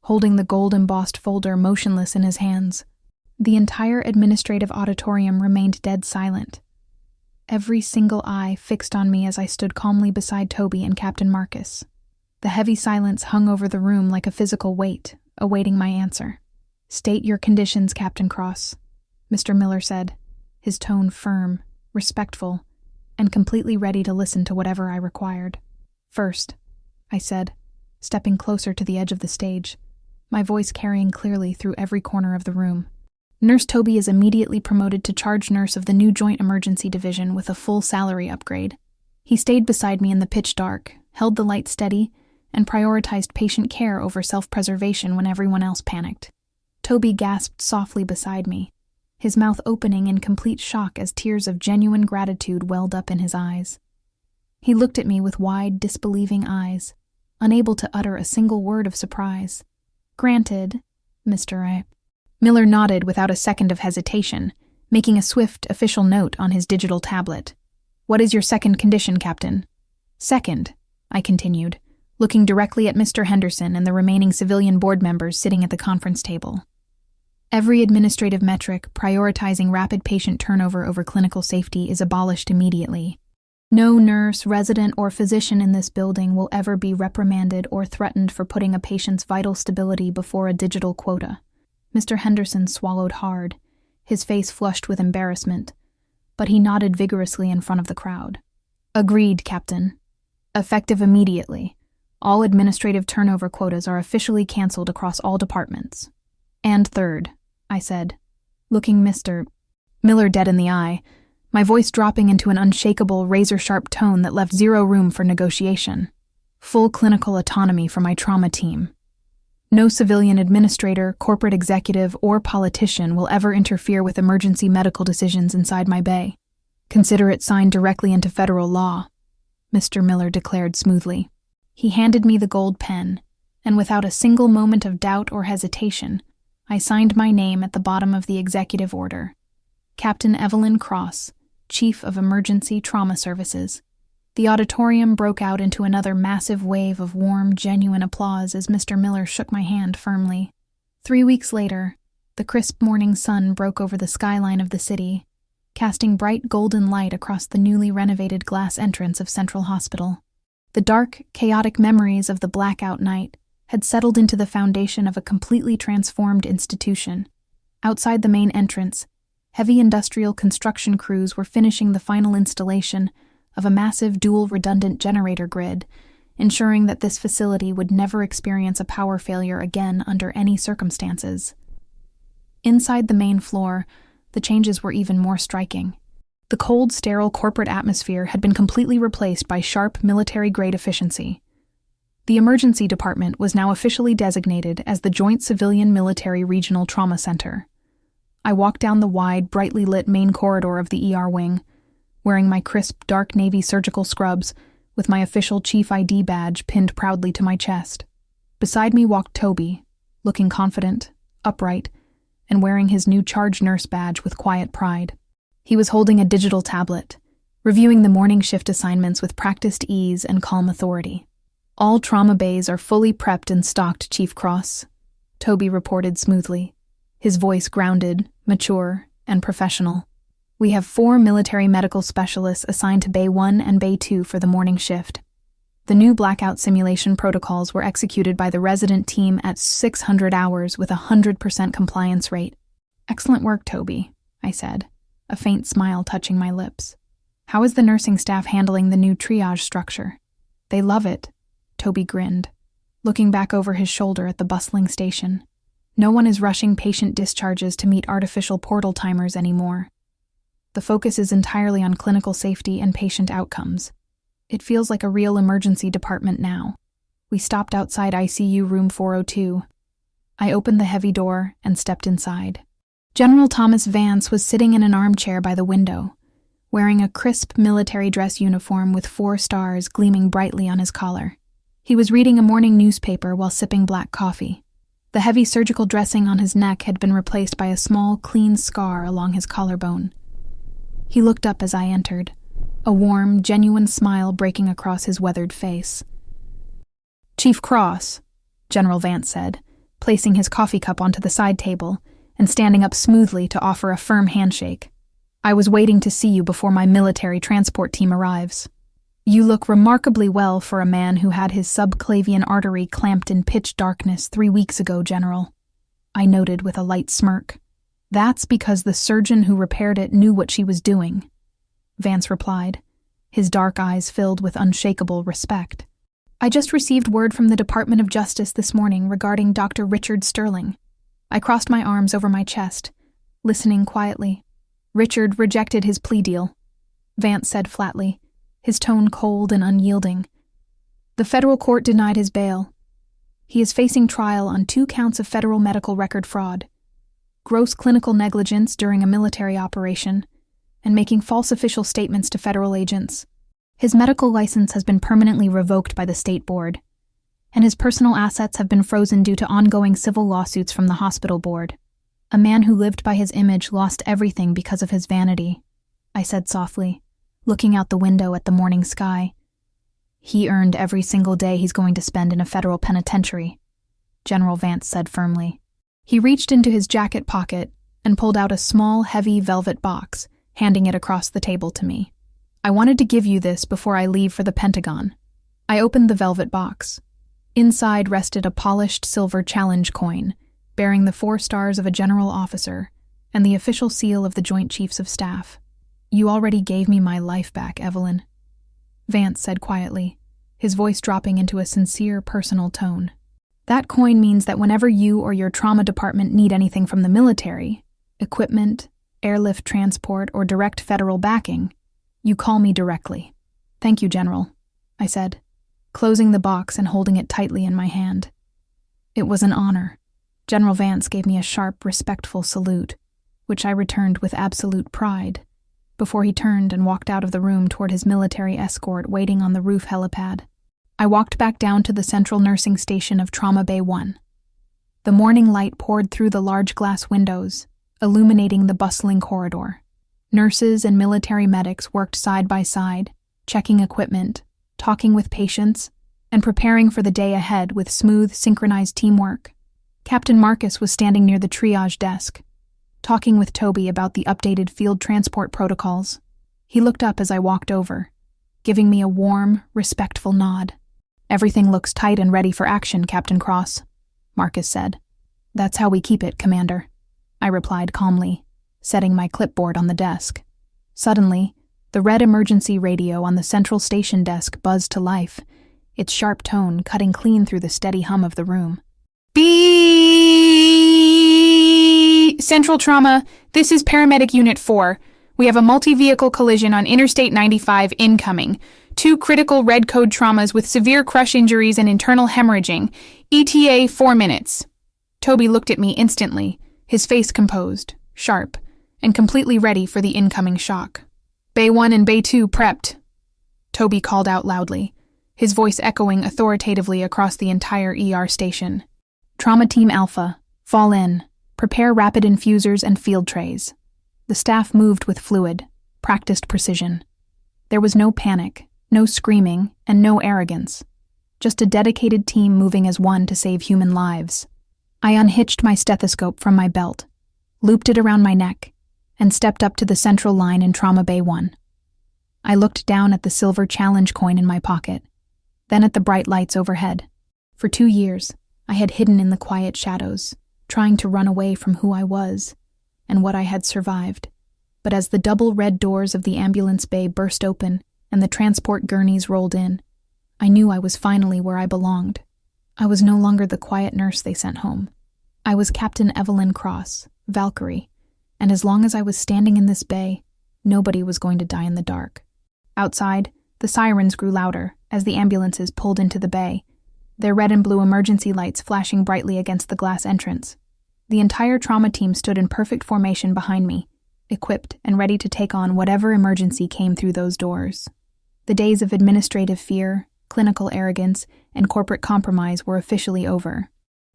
holding the gold-embossed folder motionless in his hands. The entire administrative auditorium remained dead silent, every single eye fixed on me as I stood calmly beside Toby and Captain Marcus. The heavy silence hung over the room like a physical weight, awaiting my answer. State your conditions, Captain Cross, Mr. Miller said, his tone firm, respectful, and completely ready to listen to whatever I required. First, I said, stepping closer to the edge of the stage, my voice carrying clearly through every corner of the room. Nurse Toby is immediately promoted to charge nurse of the new Joint Emergency Division with a full salary upgrade. He stayed beside me in the pitch dark, held the light steady, and prioritized patient care over self-preservation when everyone else panicked. Toby gasped softly beside me, his mouth opening in complete shock as tears of genuine gratitude welled up in his eyes. He looked at me with wide, disbelieving eyes, unable to utter a single word of surprise. "Granted, Mr. I." Miller nodded without a second of hesitation, making a swift, official note on his digital tablet. "What is your second condition, Captain?" "Second," I continued, looking directly at Mr. Henderson and the remaining civilian board members sitting at the conference table. "Every administrative metric prioritizing rapid patient turnover over clinical safety is abolished immediately. No nurse, resident, or physician in this building will ever be reprimanded or threatened for putting a patient's vital stability before a digital quota." Mr. Henderson swallowed hard, his face flushed with embarrassment, but he nodded vigorously in front of the crowd. "Agreed, Captain. Effective immediately, all administrative turnover quotas are officially canceled across all departments." "And third," I said, looking Mr. Miller dead in the eye, my voice dropping into an unshakable, razor-sharp tone that left zero room for negotiation. "Full clinical autonomy for my trauma team. No civilian administrator, corporate executive, or politician will ever interfere with emergency medical decisions inside my bay. Consider it signed directly into federal law," Mr. Miller declared smoothly. He handed me the gold pen, and without a single moment of doubt or hesitation, I signed my name at the bottom of the executive order. Captain Evelyn Cross, Chief of Emergency Trauma Services. The auditorium broke out into another massive wave of warm, genuine applause as Mr. Miller shook my hand firmly. 3 weeks later, the crisp morning sun broke over the skyline of the city, casting bright golden light across the newly renovated glass entrance of Central Hospital. The dark, chaotic memories of the blackout night had settled into the foundation of a completely transformed institution. Outside the main entrance, heavy industrial construction crews were finishing the final installation of a massive dual-redundant generator grid, ensuring that this facility would never experience a power failure again under any circumstances. Inside the main floor, the changes were even more striking. The cold, sterile corporate atmosphere had been completely replaced by sharp, military-grade efficiency. The emergency department was now officially designated as the Joint Civilian Military Regional Trauma Center. I walked down the wide, brightly lit main corridor of the ER wing, wearing my crisp, dark navy surgical scrubs with my official Chief ID badge pinned proudly to my chest. Beside me walked Toby, looking confident, upright, and wearing his new charge nurse badge with quiet pride. He was holding a digital tablet, reviewing the morning shift assignments with practiced ease and calm authority. "All trauma bays are fully prepped and stocked, Chief Cross," Toby reported smoothly, his voice grounded, mature, and professional. "We have 4 military medical specialists assigned to Bay 1 and Bay 2 for the morning shift. The new blackout simulation protocols were executed by the resident team at 600 hours with a 100% compliance rate." "Excellent work, Toby," I said, a faint smile touching my lips. "How is the nursing staff handling the new triage structure?" "They love it," Toby grinned, looking back over his shoulder at the bustling station. "No one is rushing patient discharges to meet artificial portal timers anymore. The focus is entirely on clinical safety and patient outcomes. It feels like a real emergency department now." We stopped outside ICU room 402. I opened the heavy door and stepped inside. General Thomas Vance was sitting in an armchair by the window, wearing a crisp military dress uniform with 4 stars gleaming brightly on his collar. He was reading a morning newspaper while sipping black coffee. The heavy surgical dressing on his neck had been replaced by a small, clean scar along his collarbone. He looked up as I entered, a warm, genuine smile breaking across his weathered face. "Chief Cross," General Vance said, placing his coffee cup onto the side table and standing up smoothly to offer a firm handshake. "I was waiting to see you before my military transport team arrives. You look remarkably well for a man who had his subclavian artery clamped in pitch darkness 3 weeks ago, General," I noted with a light smirk. "That's because the surgeon who repaired it knew what she was doing," Vance replied, his dark eyes filled with unshakable respect. "I just received word from the Department of Justice this morning regarding Dr. Richard Sterling." I crossed my arms over my chest, listening quietly. "Richard rejected his plea deal," Vance said flatly, his tone cold and unyielding. "The federal court denied his bail. He is facing trial on 2 counts of federal medical record fraud. gross clinical negligence during a military operation, and making false official statements to federal agents. His medical license has been permanently revoked by the state board, and his personal assets have been frozen due to ongoing civil lawsuits from the hospital board. A man who lived by his image lost everything because of his vanity, I said softly, looking out the window at the morning sky. He earned every single day he's going to spend in a federal penitentiary, General Vance said firmly. He reached into his jacket pocket and pulled out a small, heavy velvet box, handing it across the table to me. I wanted to give you this before I leave for the Pentagon. I opened the velvet box. Inside rested a polished silver challenge coin, bearing the 4 stars of a general officer and the official seal of the Joint Chiefs of Staff. You already gave me my life back, Evelyn, Vance said quietly, his voice dropping into a sincere, personal tone. That coin means that whenever you or your trauma department need anything from the military, equipment, airlift transport, or direct federal backing, you call me directly. Thank you, General, I said, closing the box and holding it tightly in my hand. It was an honor. General Vance gave me a sharp, respectful salute, which I returned with absolute pride, before he turned and walked out of the room toward his military escort waiting on the roof helipad. I walked back down to the central nursing station of Trauma Bay 1. The morning light poured through the large glass windows, illuminating the bustling corridor. Nurses and military medics worked side by side, checking equipment, talking with patients, and preparing for the day ahead with smooth, synchronized teamwork. Captain Marcus was standing near the triage desk, talking with Toby about the updated field transport protocols. He looked up as I walked over, giving me a warm, respectful nod. Everything looks tight and ready for action, Captain Cross, Marcus said. That's how we keep it, Commander, I replied calmly, setting my clipboard on the desk. Suddenly, the red emergency radio on the central station desk buzzed to life, its sharp tone cutting clean through the steady hum of the room. Central Trauma, this is Paramedic Unit 4. We have a multi-vehicle collision on Interstate 95 incoming. 2 critical red code traumas with severe crush injuries and internal hemorrhaging. ETA 4 minutes. Toby looked at me instantly, his face composed, sharp, and completely ready for the incoming shock. Bay 1 and Bay 2 prepped, Toby called out loudly, his voice echoing authoritatively across the entire ER station. Trauma Team Alpha, fall in. Prepare rapid infusers and field trays. The staff moved with fluid, practiced precision. There was no panic, no screaming, and no arrogance. Just a dedicated team moving as one to save human lives. I unhitched my stethoscope from my belt, looped it around my neck, and stepped up to the central line in Trauma Bay 1. I looked down at the silver challenge coin in my pocket, then at the bright lights overhead. For 2 years, I had hidden in the quiet shadows, trying to run away from who I was and what I had survived. But as the double red doors of the ambulance bay burst open and the transport gurneys rolled in, I knew I was finally where I belonged. I was no longer the quiet nurse they sent home. I was Captain Evelyn Cross, Valkyrie, and as long as I was standing in this bay, nobody was going to die in the dark. Outside, the sirens grew louder as the ambulances pulled into the bay, their red and blue emergency lights flashing brightly against the glass entrance. The entire trauma team stood in perfect formation behind me, equipped and ready to take on whatever emergency came through those doors. The days of administrative fear, clinical arrogance, and corporate compromise were officially over.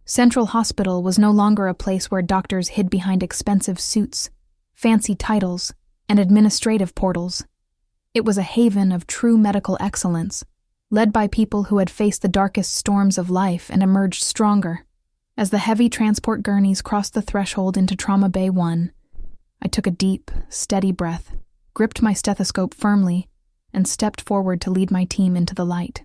Central Hospital was no longer a place where doctors hid behind expensive suits, fancy titles, and administrative portals. It was a haven of true medical excellence, led by people who had faced the darkest storms of life and emerged stronger. As the heavy transport gurneys crossed the threshold into Trauma Bay 1, I took a deep, steady breath, gripped my stethoscope firmly, and stepped forward to lead my team into the light.